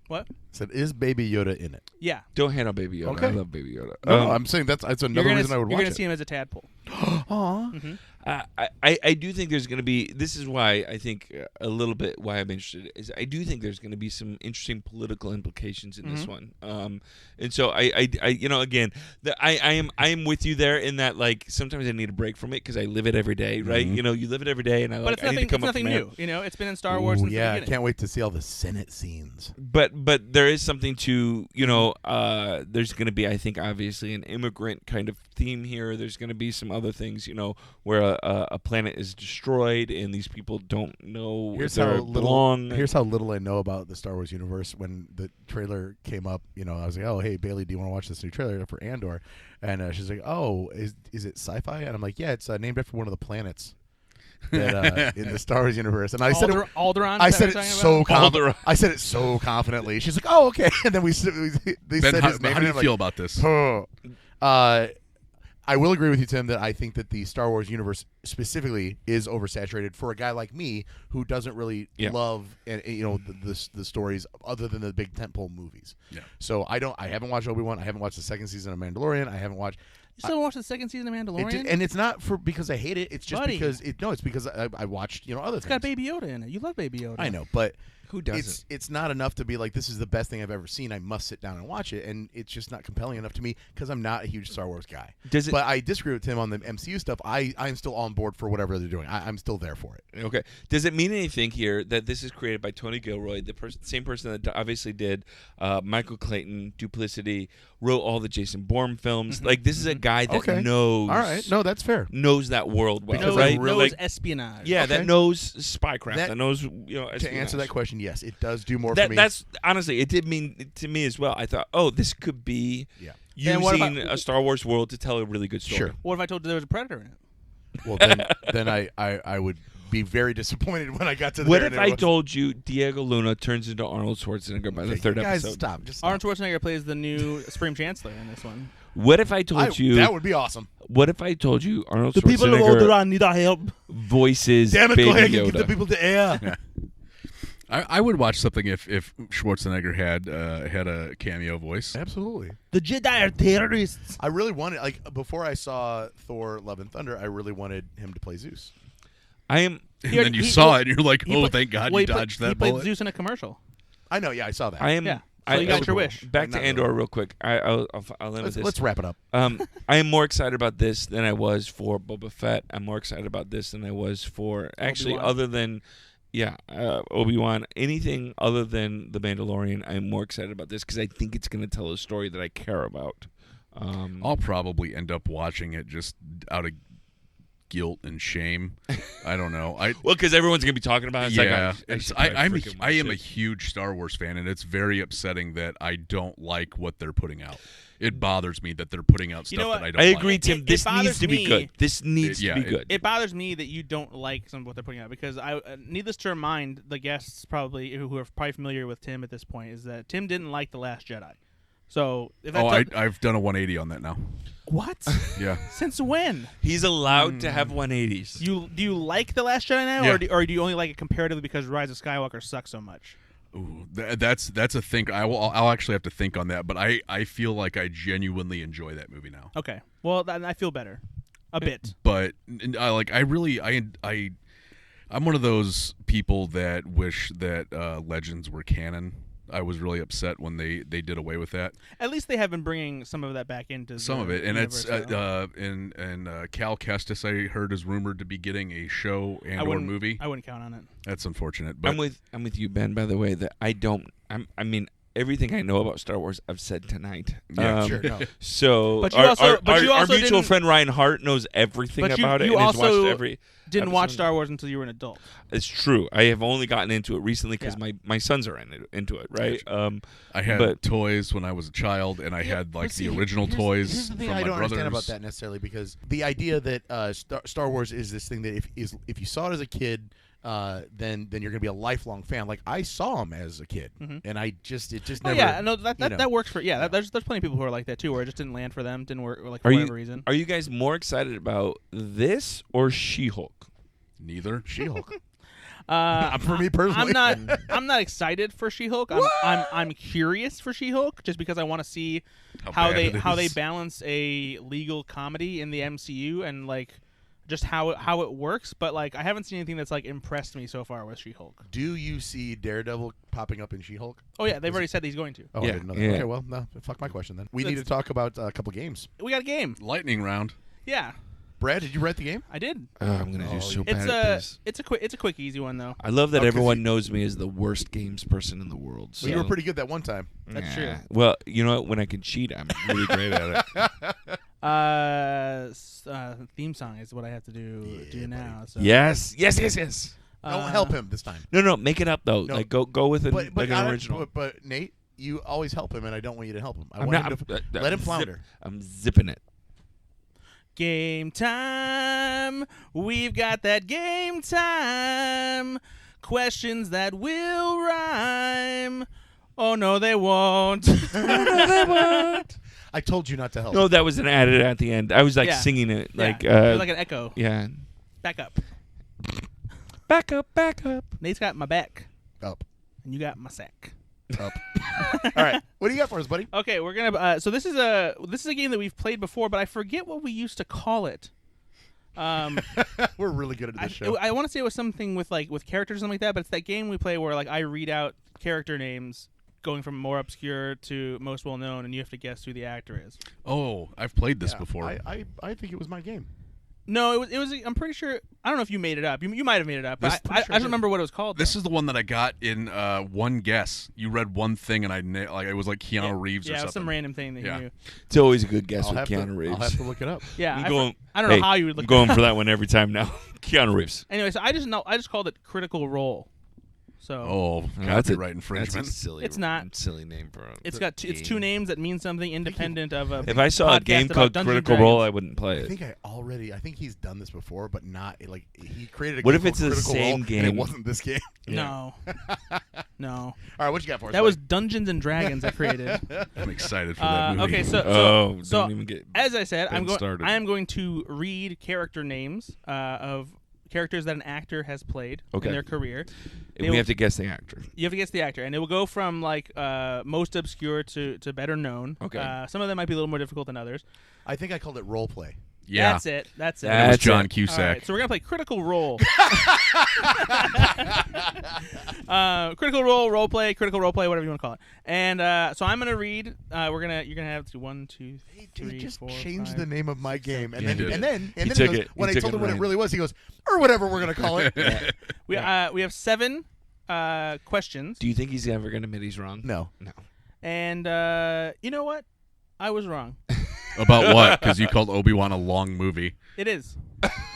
What? Said, is Baby Yoda in it? Yeah. Don't hand on Baby Yoda. Okay. I love Baby Yoda. No, I'm saying that's another reason I would You're watch gonna it. see him as a tadpole. Aw. I do think there's going to be. This is why I think a little bit why I'm interested is I do think there's going to be some interesting political implications in this one. And so I again, I am with you there in that like sometimes I need a break from it because I live it every day, right? You live it every day, and But it's I need to nothing. come It's up nothing from new. It's been in Star Wars since the Yeah, I beginning. can't wait to see all the Senate scenes. But there is something to there's going to be, I think, obviously an immigrant kind of theme here. There's going to be some other things, where a planet is destroyed and these people don't know if they belong. Here's how little I know about the Star Wars universe. When the trailer came up, I was like, "Oh, hey Bailey, do you want to watch this new trailer for Andor?" And she's like, "Oh, is it sci-fi?" And I'm like, "Yeah, it's named after one of the planets that in the Star Wars universe." And I said it. Alderaan. I is that said what it you're so talking about? I said it so confidently. She's like, "Oh, okay." And then they Ben, said how, his name. how and do you I'm feel like, about this? "Oh." I will agree with you, Tim, that I think that the Star Wars universe specifically is oversaturated for a guy like me who doesn't really love the stories other than the big tentpole movies. Yeah. So I haven't watched Obi-Wan. I haven't watched the second season of Mandalorian. I haven't watched. You still watch the second season of Mandalorian? And it's not because I hate it. It's just Buddy. because it's because I watched other It's things. got Baby Yoda in it. You love Baby Yoda. I know, but Who doesn't? It's not enough to be like, this is the best thing I've ever seen. I must sit down and watch it, and it's just not compelling enough to me because I'm not a huge Star Wars guy. Does it? But I disagree with Tim on the MCU stuff. I'm still on board for whatever they're doing. I'm still there for it. Okay. Does it mean anything here that this is created by Tony Gilroy, the same person that obviously did Michael Clayton, Duplicity, wrote all the Jason Bourne films? Like, this is a guy that Okay. knows. All right. No, that's fair. Knows that world well, Because right? knows like, espionage. Yeah, Okay. that knows spycraft. That knows, To answer espionage. that question, yes, it does do more for me. That's honestly, it did mean to me as well. I thought, oh, this could be Yeah. And what using about- a Star Wars world to tell a really good story. Sure. What if I told you there was a predator in it? Well, then I would be very disappointed when I got to the What very if end I and it was- told you Diego Luna turns into Arnold Schwarzenegger by the Okay, third you guys, episode? stop. Just stop. Arnold Schwarzenegger plays the new Supreme Chancellor in this one. What if I told you? That would be awesome. What if I told you Arnold Schwarzenegger need our help. voices Damn it, Baby go ahead Yoda? and give the people the air. Yeah. I would watch something if Schwarzenegger had a cameo voice. Absolutely. The Jedi are terrorists. I really wanted, like, before I saw Thor: Love and Thunder, I really wanted him to play Zeus. I am. And He- then you he- saw it, and you're like, he oh, played- thank God well, you he played- dodged He that played bullet. Zeus in a commercial. I know, yeah, I saw that. I am. Yeah. I, So you got was your cool. wish. Back to Not Andor really. real quick. I'll end with this. Let's wrap it up. I am more excited about this than I was for Boba Fett. I'm more excited about this than I was for actually Obi-Wan. other than Obi-Wan. Anything other than The Mandalorian, I'm more excited about this because I think it's going to tell a story that I care about. I'll probably end up watching it just out of guilt and shame. I don't know. Well, because everyone's going to be talking about it. It's Yeah, like, I am a huge Star Wars fan, and it's very upsetting that I don't like what they're putting out. It bothers me that they're putting out You stuff know what? that I don't I like. agree, Tim. It This bothers needs to be me. good. This needs to be good. It bothers me that you don't like some of what they're putting out because needless to remind the guests probably who are probably familiar with Tim at this point is that Tim didn't like The Last Jedi. So if that's I've done a 180 on that now. what? Yeah. Since when? He's allowed to have 180s. Do you like The Last Jedi now, Yeah. or do you only like it comparatively because Rise of Skywalker sucks so much? Ooh, that's a think. I'll actually have to think on that, but I feel like I genuinely enjoy that movie now. Okay, well then I feel better, a bit. But I'm one of those people that wish that Legends were canon. I was really upset when they did away with that. At least they have been bringing some of that back into Some the of it, and universe, it's though. and Cal Kestis, I heard, is rured to be getting a show and I or wouldn't- movie. I wouldn't count on it. That's unfortunate. But I'm with you, Ben. By the way, that I mean, everything I know about Star Wars, I've said tonight. Yeah, Sure, no. So, But you also- but you our also mutual didn't- friend Ryan Hart knows everything But about it you and has also watched every. didn't watch episode. Star Wars until you were an adult. It's true. I have only gotten into it recently because Yeah. my sons are into it, right? I had but- toys when I was a child, and I had like the original toys Here's the thing from I my don't brothers. understand about that necessarily because the idea that Star Wars is this thing that if you saw it as a kid, then you're gonna be a lifelong fan. Like I saw him as a kid, and it just Oh never. yeah, no, that you know. that works for there's plenty of people who are like that too, where it just didn't land for them, didn't work like for Are you whatever reason. are you guys more excited about this or She-Hulk? Neither. She-Hulk. Uh, For me personally, I'm not excited for She-Hulk. I'm curious for She-Hulk just because I want to see how bad it they is. balance a legal comedy in the MCU and like just how it works. But like I haven't seen anything that's like impressed me so far with She-Hulk. Do you see Daredevil popping up in She-Hulk? Oh yeah, they've already said he's going to. Oh, Yeah, I didn't know that. yeah. Okay, well, no, fuck my question then. We need to talk about a couple games. We got a game. Lightning round. Yeah, Brad, did you write the game? I did. I'm gonna do so bad It's at this. it's a quick easy one though. I love that 'cause everyone knows me as the worst games person in the world. So. Well, you were pretty good that one time. That's Nah. true. Well, you know what? When I can cheat, I'm really great at it. Theme song is what I have to do now. So. Yes. Don't help him this time. No, make it up though. No. Like go with But like an original. But Nate, you always help him, and I don't want you to help him. I I'm want not. him to I'm- let him I'm flounder. I'm zipping it. Game time. We've got that game time. Questions that will rhyme. Oh no, they won't. I told you not to help. No, that was an added at the end. I was like Yeah. singing it. Yeah, Like there's like an echo. yeah. Back up. Back up. Nate's got my back, Up, and you got my sack. up. All right, what do you got for us, buddy? Okay, we're gonna. So this is a game that we've played before, but I forget what we used to call it. We're really good at this show. I want to say it was something with characters or something like that, but it's that game we play where I read out character names going from more obscure to most well known, and you have to guess who the actor is. Oh, I've played this Yeah, before. I think it was my game. No, it was. I'm pretty sure. I don't know if you made it up. You might have made it up. But I don't remember what it was called. This is the one that I got in one guess. You read one thing, and it was like Keanu Reeves or yeah, it something. was some random thing that you knew. It's always a good guess I'll with have Keanu to, Reeves. I'll have to look it up. Yeah, I I don't know how you would look. I'm going for that one every time now. Keanu Reeves. Anyway, so I just called it Critical Role. So Oh, that's copyright infringement. That's a silly, It's not. silly name for a it's got it's two names that mean something independent of a. If I saw a podcast game about called Dungeons and Critical Role, I Dragons. wouldn't play I it. think I think he's done this before, but not like he created a What game if it's called the Critical same Role, and game? it wasn't this game. No, no. All right, what you got for us? That was Dungeons and Dragons I created. I'm excited for that movie. Okay, so don't even get. as I said, been started. I am going to read character names of characters that an actor has played Okay. in their career. And we have to guess the actor. You have to guess the actor, and it will go from most obscure to better known. Okay. Some of them might be a little more difficult than others. I think I called it role play. Yeah, That's it. That's it. it was That's John it. Cusack. All right, so we're gonna play Critical Role. Critical Role, role play, Critical Role play, whatever you want to call it. And so I'm gonna read. You're gonna have to 1, 2, 3, He just 4, changed 5. the name of my game, and He then did. and then He he took goes, it. when He I took told it him what it right. really was, he goes, or whatever we're gonna call it. We have 7 questions, Do you think he's ever going to admit he's wrong? No. No. and you know what? I was wrong. About what? Because you called Obi-Wan a long movie. It is.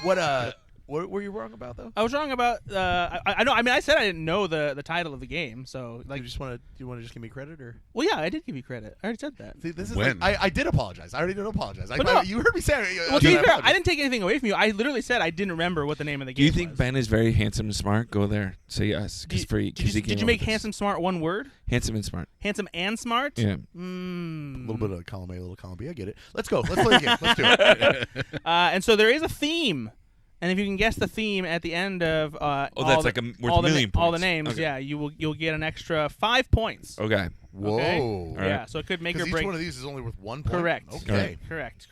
What were you wrong about though? I was wrong about. I know. I mean, I said I didn't know the title of the game, so Do you want to just give me credit or? Well, yeah, I did give you credit. I already said that. See, this is When? like, I did apologize. I already did apologize. But no. You heard me say it. Well, to be fair, I didn't take anything away from you. I literally said I didn't remember what the name of the Do game you think was. Ben is very handsome and smart? Go there. Say yes. Did you make handsome smart one word? Handsome and smart. Handsome and smart? Yeah. A little bit of column A, a little column B. I get it. Let's go. Let's play the game. Let's do it. And so there is a theme. And if you can guess the theme at the end of that's all like the, worth all a the million all the points. names, Okay. yeah, you'll get an extra 5 points. Okay. Whoa. Okay? All right. Yeah, so it could make or Because each break. one of these is only worth 1 point. Correct. Okay. Correct.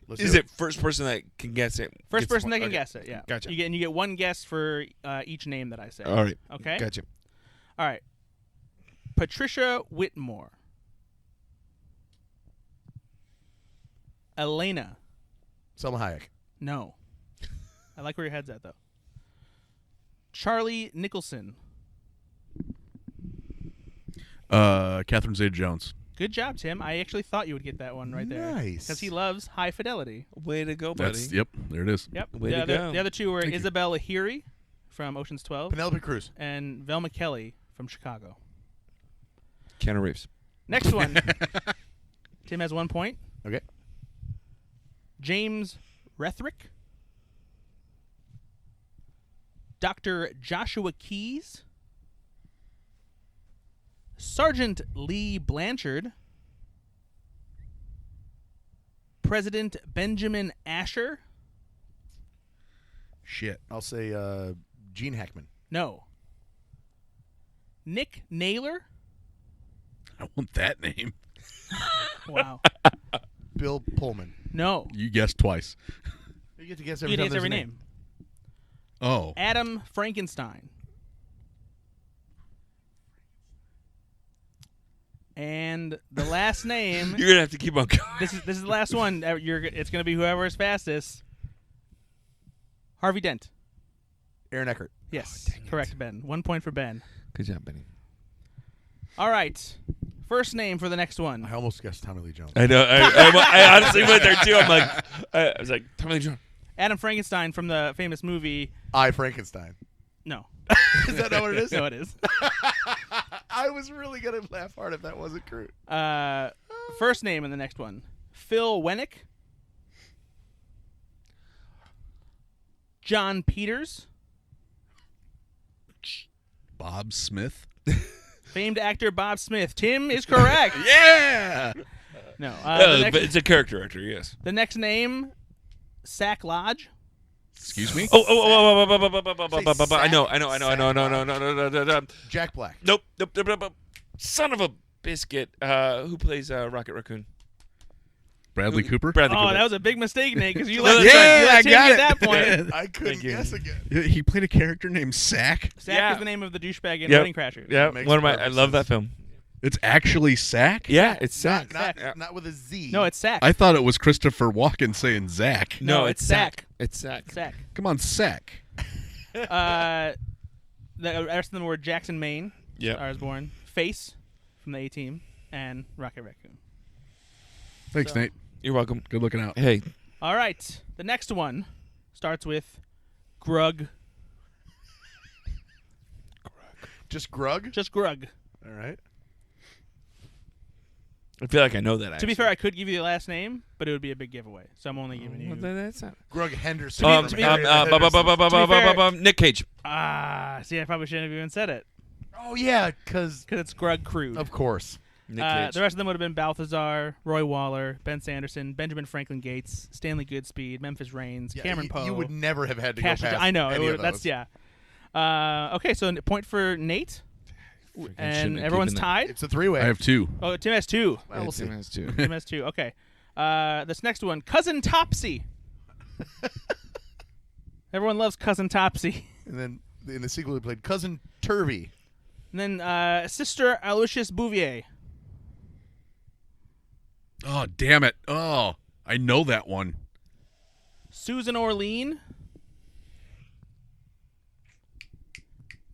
Let's Is do it first person that can guess it? First gets person that one? can Okay. guess it. Yeah. Gotcha. You get 1 guess for each name that I say. All right. Okay. Gotcha. All right. Patricia Whitmore. Elena. Selma Hayek. No. I like where your head's at though. Charlie Nicholson. Catherine Zeta-Jones. Good job, Tim. I actually thought you would get that one right there. Nice. Because he loves High Fidelity. Way to go, buddy. Yep, there it is. Yep. Way the, to other, go. the other 2 were Thank you. Isabel Lahiri from Ocean's 12 Penelope Cruz. and Velma Kelly from Chicago. Keanu Reeves. Next one. Tim has 1 point. Okay. James Rethrick. Dr. Joshua Keyes. Sergeant Lee Blanchard. President Benjamin Asher. Shit. I'll say Gene Hackman. No. Nick Naylor. I want that name. Wow. Bill Pullman. No. You guessed twice. You get to guess You every can time guess there's every a name. Oh. Adam Frankenstein. And the last name. You're gonna have to keep on going. This is the last one. It's going to be whoever is fastest. Harvey Dent. Aaron Eckert. Yes, correct, Ben. 1 point for Ben. Good job, Benny. All right. First name for the next one. I almost guessed Tommy Lee Jones. I know. I honestly went there too. I'm like, I was like, Tommy Lee Jones. Adam Frankenstein from the famous movie. I Frankenstein. No. Is that not what it is? No, it is. I was really gonna laugh hard if that wasn't true. First name in the next one. Phil Wennick. John Peters. Bob Smith. Famed actor Bob Smith. Tim is correct. Yeah. No. But it's a character actor, yes. The next name, Sack Lodge. Excuse me. I know. Jack Black. Nope. Son of a biscuit. Who plays Rocket Raccoon? Bradley Cooper. Bradley Oh, Cooper. that was a big mistake, Nate, because you Yeah, let I you let Tim got get it. that point. I couldn't Thank you. guess again. He played a character named Sack. Sack Yeah. is the name of the douchebag in Yep. Wedding Crashers. Yeah, Makes one of my. I perfect love that sense. film. It's actually Sack. Yeah, it's Sack. Not with a Z. No, it's Sack. I thought it was Christopher Walken saying Zach. No, No, it's it's Sack. It's Sack. Sack. Come on, Sack. The rest of them were Jackson, Maine. Yeah. I was born. Face from the A-Team and Rocket Raccoon. Thanks, So- Nate. You're welcome. Good looking out. Hey, All right. The next one starts with Grug. Just Grug? Just Grug. All right. I feel like I know that. To be fair, I could give you the last name, but it would be a big giveaway. So I'm only giving you. that's not. Grug Henderson. To be fair- Nick Cage. See, I probably shouldn't have even said it Oh, yeah, because, because it's Grug Crude. of course. Nick Cage. The rest of them would have been Balthazar, Roy Waller, Ben Sanderson, Benjamin Franklin Gates, Stanley Goodspeed, Memphis Reigns, Yeah, Cameron Poe. You would never have had to Cash. go past I know. any It of would, that's those. yeah. Okay, so point for Nate, shouldn't and have everyone's given tied. It's a three-way. I have two. Oh, Tim has two. Well, we'll see. Tim has two. Okay. This next one, Cousin Topsy. Everyone loves Cousin Topsy. And then in the sequel, he played Cousin Turvy. And then Sister Aloysius Bouvier. Oh, damn it. Oh, I know that one. Susan Orlean.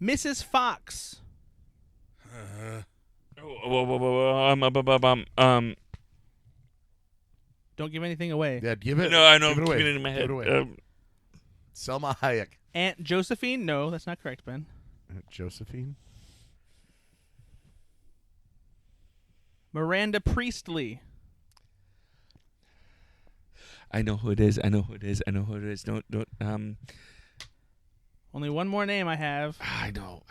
Mrs. Fox. Don't give anything away. Yeah, give it. No, I know. Give I'm it away. keeping it in my Give head. it away. Selma Hayek. Aunt Josephine? No, that's not correct, Ben. Josephine. Miranda Priestley. I know who it is. I know who it is. I know who it is. Don't. Only one more name I have. I know.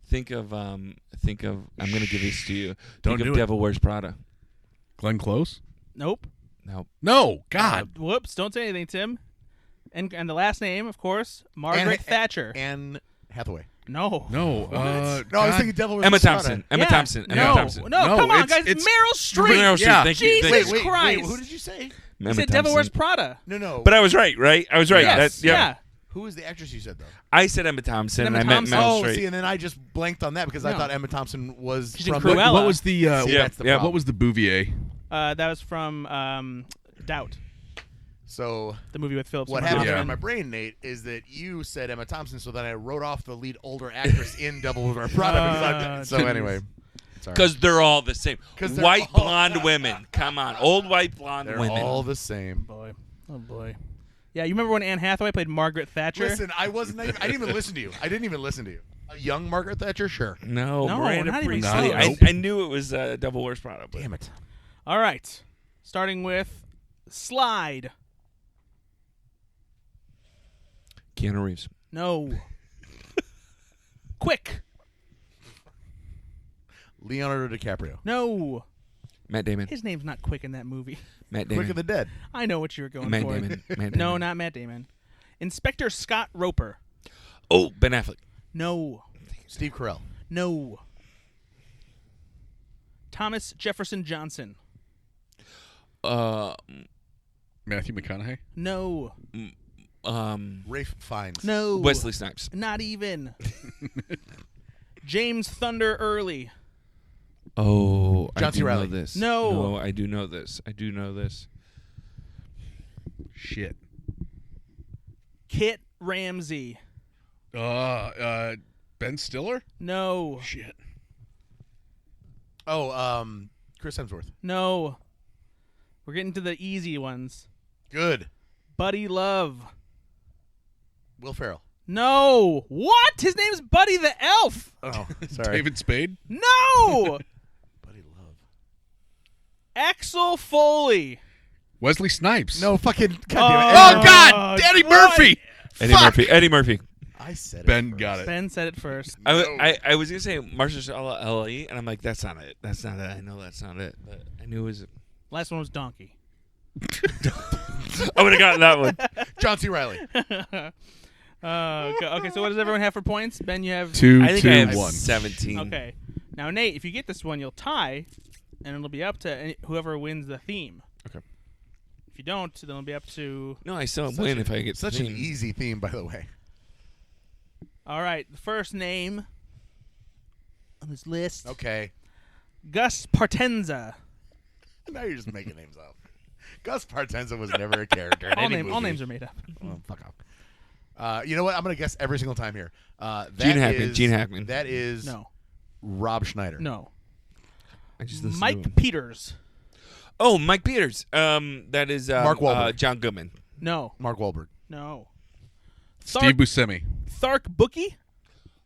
Think of. I'm gonna give this to you. Don't Think do of it. Devil Wears Prada. Glenn Close? Nope. No. No, God. Whoops. Don't say anything, Tim. And the last name, of course, Margaret Thatcher. Anne Hathaway. No. No. No, I was God. thinking Devil Wears Emma Prada. Thompson. Emma Yeah. Thompson. No. Emma Thompson. No, No, come on, it's- guys. it's Meryl Streep. Meryl Streep. Yeah. Thank you. Jesus Thank you. Wait, Christ. who did you say? You Emma said Devil Thompson. Wears Prada. No. But I was right. I was right. Yes. That- Yeah. Who was the actress you said, though? I said Emma Thompson, Emma and I meant Thompson. Meryl Oh, Streep. see, and then I just blanked on that because I No. thought Emma Thompson was She's in from Cruella. What was the See, Yeah, that's the yeah. problem. what was the Bouvier? That was from Doubt, So the movie with Philip what Seymour happened Yeah. Hoffman. in my brain, Nate, is that you said Emma Thompson, so then I wrote off the lead older actress in Devil Wears Prada. So jeez. anyway, sorry. Because they're all the same. 'Cause they're White all- blonde women. Come on, old white blonde they're women. all the same. Boy. Oh, boy. Yeah, you remember when Anne Hathaway played Margaret Thatcher? Listen, I wasn't. I didn't even listen to you. I didn't even listen to you. A young Margaret Thatcher, sure. No, No, Miranda not even Priestley. close. I knew it was Devil Wears Prada. But Damn it. All right. Starting with Slide. Keanu Reeves. No. Quick. Leonardo DiCaprio. No. Matt Damon. His name's not Quick in that movie. Matt Quick Damon. of the Dead. I know what you were going Matt for. Damon. Matt Damon. No, not Matt Damon. Inspector Scott Roper. Oh, Ben Affleck. No. Steve Carell. No. Thomas Jefferson Johnson. Matthew McConaughey? No. Rafe Fiennes. No. Wesley Snipes. Not even. James Thunder Early. Oh, John I C. do Reilly. know this. No. No, I do know this. I do know this. Shit. Kit Ramsey. Ben Stiller? No. Shit. Oh, Chris Hemsworth. No. We're getting to the easy ones. Good. Buddy Love. Will Ferrell. No. What? His name's Buddy the Elf. Oh, sorry. David Spade? No. Buddy Love. Axel Foley. Wesley Snipes? No, fucking. God damn Oh, it. God! Eddie Murphy! Eddie Fuck! Murphy. Eddie Murphy. I said it. Ben first. got it. Ben said it first. I was gonna say Marshala Ali, and I'm like, that's not it. That's not it. I know that's not it, but I knew it was. Last one was Donkey. I would have gotten that one. John C. Reilly. Okay, so what does everyone have for points? Ben, you have 2, I think 2, I have 1. 17. Okay. Now, Nate, if you get this one, you'll tie and it'll be up to whoever wins the theme. Okay. If you don't, then it'll be up to. No, I still win if I get Such the an theme. easy theme, by the way. All right, the first name on this list: Okay. Gus Partenza. Now you're just making names up. Gus Partenza was never a character in any movie. All names are made up. Oh, fuck off. You know what? I'm going to guess every single time here. Gene Hackman. That is No, Rob Schneider. no. I just listened to Mike him. Peters. Oh, Mike Peters. That is Mark Wahlberg. John Goodman. No, Mark Wahlberg. no. Steve Buscemi. Thark Bookie.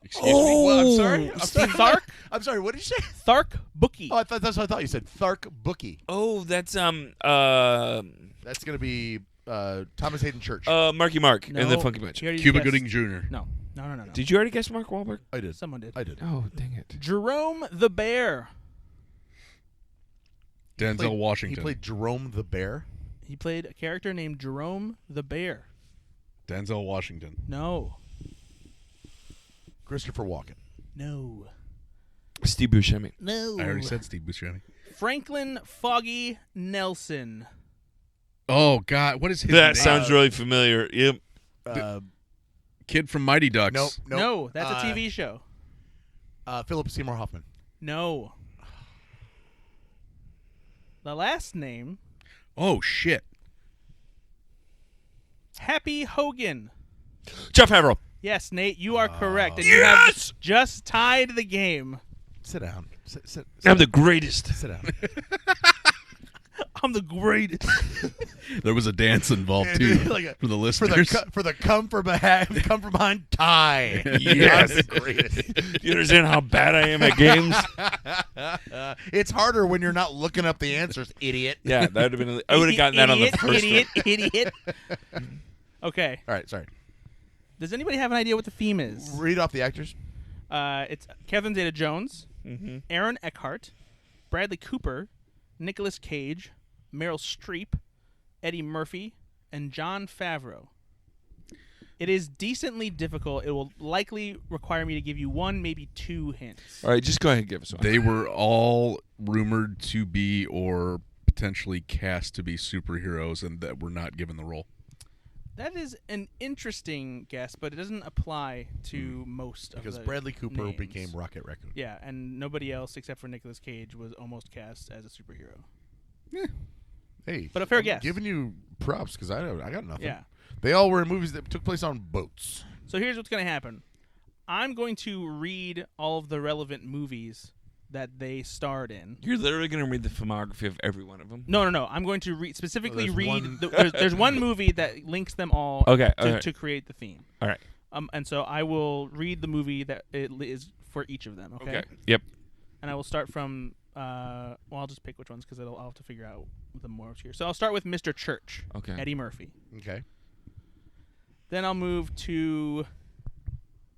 Excuse me. Well, I'm sorry. I'm Steve sorry. Thark. I'm sorry. What did you say? Thark Bookie. Oh, that's what I thought you said. Thark Bookie. Oh, that's That's going to be Thomas Hayden Church. Marky Mark No. and the Funky Bunch. You already Cuba guessed- Gooding Jr. No. No. Did you already guess Mark Wahlberg? I did. Someone did. I did. Oh, dang it. Jerome the Bear. Denzel Washington. He played Jerome the Bear. He played a character named Jerome the Bear. Denzel Washington. No. Christopher Walken. No. Steve Buscemi. No. I already said Steve Buscemi. Franklin Foggy Nelson. Oh God, what is his That name? sounds really familiar. Yep. Kid from Mighty Ducks. Nope. No, that's a TV show. Philip Seymour Hoffman. No. The last name, Oh shit. Happy Hogan. Jeff Favreau. Yes, Nate, you are correct. And you have just tied the game. Sit down. Sit I'm the greatest. sit down. I'm the greatest. There was a dance involved too Like a- for the for listeners. the come from behind tie. Yes. I'm the greatest. You understand how bad I am at games? It's harder when you're not looking up the answers, idiot. Yeah, that would have been. I would have gotten that on the first Idiot. Okay. All right, sorry. Does anybody have an idea what the theme is? Read off the actors. It's Kevin Zeta-Jones, one. Mm-hmm. Aaron Eckhart, Bradley Cooper, Nicolas Cage, Meryl Streep, Eddie Murphy, and Jon Favreau. It is decently difficult. It will likely require me to give you one, maybe two hints. All right, just go ahead and give us one. They were all rumored to be or potentially cast to be superheroes, and that were not given the role. That is an interesting guess, but it doesn't apply to most of Because the Bradley Cooper names. became Rocket Raccoon. Yeah, and nobody else except for Nicolas Cage was almost cast as a superhero. Hey, But a fair I'm guess. giving you props because I got nothing. Yeah. They all were in movies that took place on boats. So here's what's going to happen. I'm going to read all of the relevant movies that they starred in. You're literally going to read the filmography of every one of them. No. I'm going to specifically there's read. one- There's one movie that links them all Okay, to, okay. to create the theme. All right. And so I will read the movie that it is for each of them. Okay. Yep. And I will start from. Well, I'll just pick which ones because I'll have to figure out the more here. So I'll start with Mr. Church. Okay. Eddie Murphy. Okay. Then I'll move to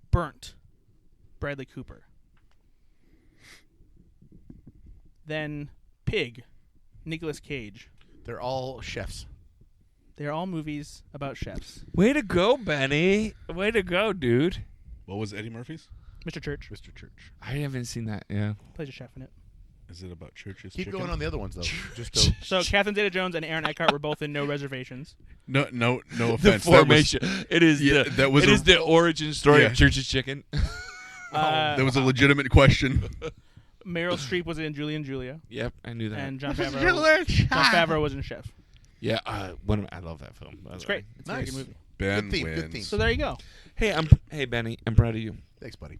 Burnt. Bradley Cooper. Then Pig. Nicolas Cage. They're all chefs. They're all movies about chefs. Way to go, Benny. Way to go, dude. What was Eddie Murphy's? Mr. Church Mr. Church. I haven't seen that. Yeah. plays a chef in it. Is it about churches? Keep chicken? going on the other ones though. Just to, So Catherine Zeta-Jones and Aaron Eckhart were both in No Reservations. No The offense. formation. It is Yeah, the. that was it a- is the origin story Yeah. of Church's Chicken. That was a legitimate question. Meryl Streep was in Julie and Julia, Yep, I knew that. and Jon Favreau was in Chef. Yeah, I love that film. by It's the way. great. It's a very Nice. good movie. Ben Good theme, wins. good theme. So there you go. Hey Benny, I'm proud of you. Thanks, buddy.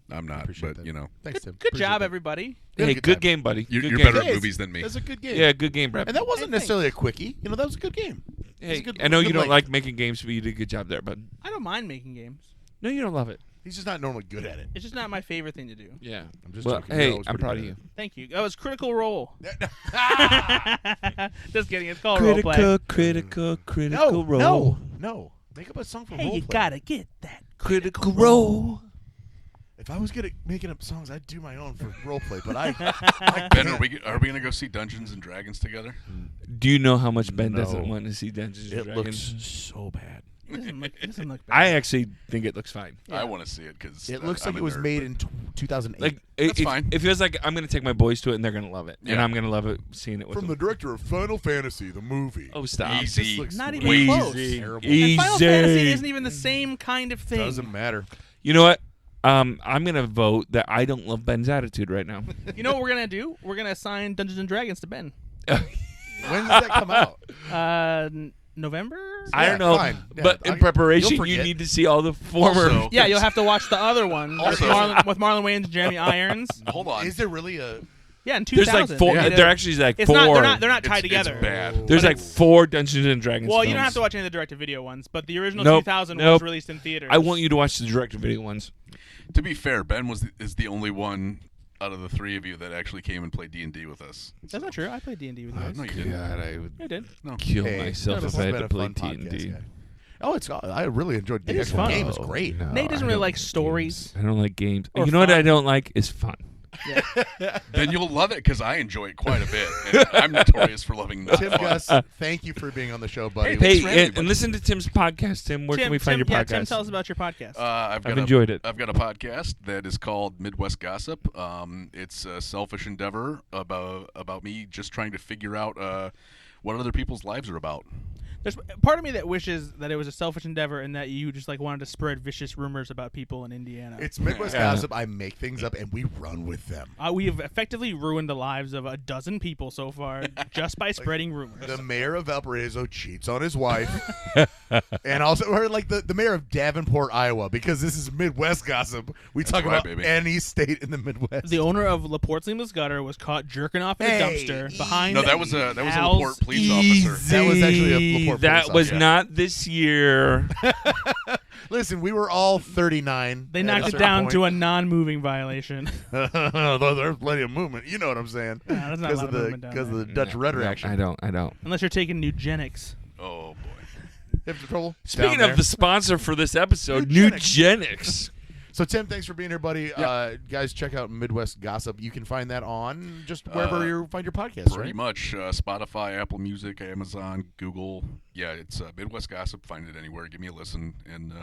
I'm not, Appreciate but that. you know, Thanks, Tim. Good Appreciate job, that. everybody. We had a Hey, good good time. game, buddy. you're, Good you're game. better Hey, at movies than me. That's a good game. Yeah, good game, Brad. And that wasn't Hey, necessarily a quickie. You know, that was a good game. Hey, good- I know you good don't length. like making games, but you did a good job there, bud. I don't mind making games. No, you don't love it. He's just not normally good at it. It's just not my favorite thing to do. Yeah. I'm just well, joking. hey, You're always I'm pretty proud good of you. at Thank you. That was Critical Role. it. Just kidding. It's called roleplay. critical No. Make up a song for Hey, you roleplay. gotta get that. Critical role. If I was good at making up songs, I'd do my own for roleplay. But I Ben, can't. are we gonna go see Dungeons and Dragons together? Do you know how much Ben No. doesn't want to see Dungeons and It looks Dragons? so bad. It doesn't look bad. I actually think it looks fine. I want to see it because It looks like it was made in 2008. Like That's fine. It feels like I'm going to take my boys to it and they're going to love it, and Yeah. I'm going to love it seeing it with from them. the director of Final Fantasy, the movie. Oh, stop! Easy. This looks Not even way close. terrible. And Final Fantasy Easy. isn't even the same kind of thing. Doesn't matter. You know what? I'm going to vote that I don't love Ben's attitude right now. You know what we're gonna do? We're gonna assign Dungeons and Dragons to Ben. When does that come out? November? I Yeah, don't know, fine. Yeah, but in you'll preparation, you forget. need to see all the former. Also- Yeah, you'll have to watch the other one with Also- Marlon Wayans and Jeremy Irons. Hold on. Is there really a? Yeah, in There's 2000. like four. They did There a- actually is like It's four. not. They're not tied It's together. bad. There's but like 4 Dungeons and Dragons. Well, you don't films. have to watch any of the direct-to-video ones, but the original Nope, 2000 nope. was released in theaters. I want you to watch the direct-to-video ones. To be fair, Ben is the only one out of the three of you that actually came and played D&D with us. That's not true. I played D&D with you guys. No, you didn't. God, I would I did. kill Hey, myself this if I has had been to a play fun D&D. podcast, guy. Oh, I really enjoyed the It is actual fun. game. It's great. No, Nate doesn't I really don't like games. stories. I don't like games. Or You know what fun. I don't like is fun. Then you'll love it because I enjoy it quite a bit. And I'm notorious for loving not Tim fun. Gus, thank you for being on the show, buddy. Hey, thanks for having Hey, me, and listen to Tim's podcast. Tim, where can we find your Tim, podcast? Tim, tell us about your podcast. I've enjoyed it. I've got a podcast that is called Midwest Gossip. It's a selfish endeavor about me just trying to figure out what other people's lives are about. There's part of me that wishes that it was a selfish endeavor and that you just like wanted to spread vicious rumors about people in Indiana. It's Midwest Yeah. Gossip. I make things up and we run with them. We have effectively ruined the lives of a dozen people so far just by spreading rumors. The mayor of Valparaiso cheats on his wife, and also, or like the mayor of Davenport, Iowa, because this is Midwest Gossip. We talk right, about baby. any state in the Midwest. The owner of LaPorte Seamless Gutter was caught jerking off in a Hey. dumpster behind. No, that was a Al's LaPorte police officer. That was actually a LaPorte That police was officer. not this year. Listen, we were all 39. They knocked it down to a non-moving violation. Though there's plenty of movement. You know what I'm saying? Yeah, there's not a lot of movement down Because of there. the Dutch rudder action. I don't. Unless you're taking Nugenics. Oh boy. Have trouble? Speaking Down there. of the sponsor for this episode, Nugenics. Nugenics. So, Tim, thanks for being here, buddy. Guys, check out Midwest Gossip. You can find that on just wherever you find your podcasts, Pretty right? much Spotify, Apple Music, Amazon, Google. Yeah, it's Midwest Gossip. Find it anywhere. Give me a listen. And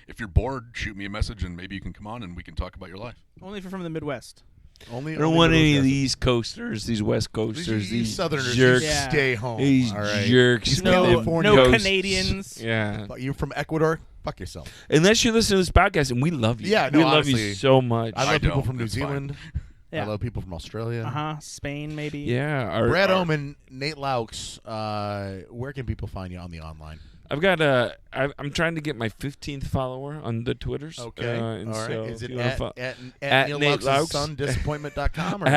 if you're bored, shoot me a message, and maybe you can come on and we can talk about your life. Only if you're from the Midwest. Only, I don't want any of these coasters, these West Coasters, These Southerners, jerks. you Yeah. stay home. These all right? jerks. These No, California no ghosts. Canadians. Yeah. You from Ecuador? Fuck yourself. Unless you listen to this podcast, and we love you. Yeah, no, we love honestly, you so much. I love people don't. from New It's fine. Zealand. Yeah. I love people from Australia. Spain maybe. Yeah. Brad Oman, Nate Laux. Where can people find you on the online? I've got I'm trying to get my 15th follower on the Twitters. Okay. And all right. so Is if it you wanna at Nate Neil Laux? Lux's son disappointment.com? Or?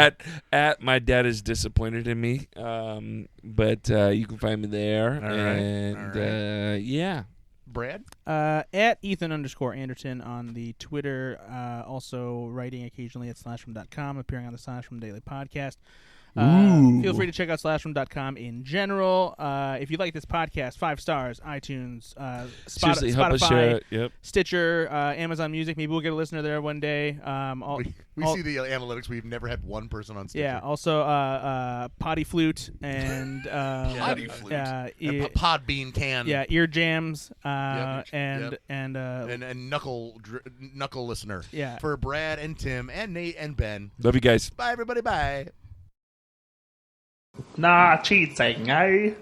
at my dad is disappointed in me. But you can find me there. All right, And all yeah. Brad? At Ethan_Anderton on the Twitter. Also writing occasionally at slashroom.com, appearing on the Slashroom Daily Podcast. Feel free to check out slashroom.com in general. If you like this podcast, 5 stars, iTunes, Seriously, help us Spotify, share it. Yep. Stitcher, Amazon Music. Maybe we'll get a listener there one day. We see the analytics. We've never had one person on Stitcher. Yeah. Also, Potty Flute and Potty Flute. And Podbean can. yeah, ear jams. Yep. And And knuckle listener. Yeah. For Brad and Tim and Nate and Ben. Love you guys. Bye, everybody. Bye. Nah, cheating, eh?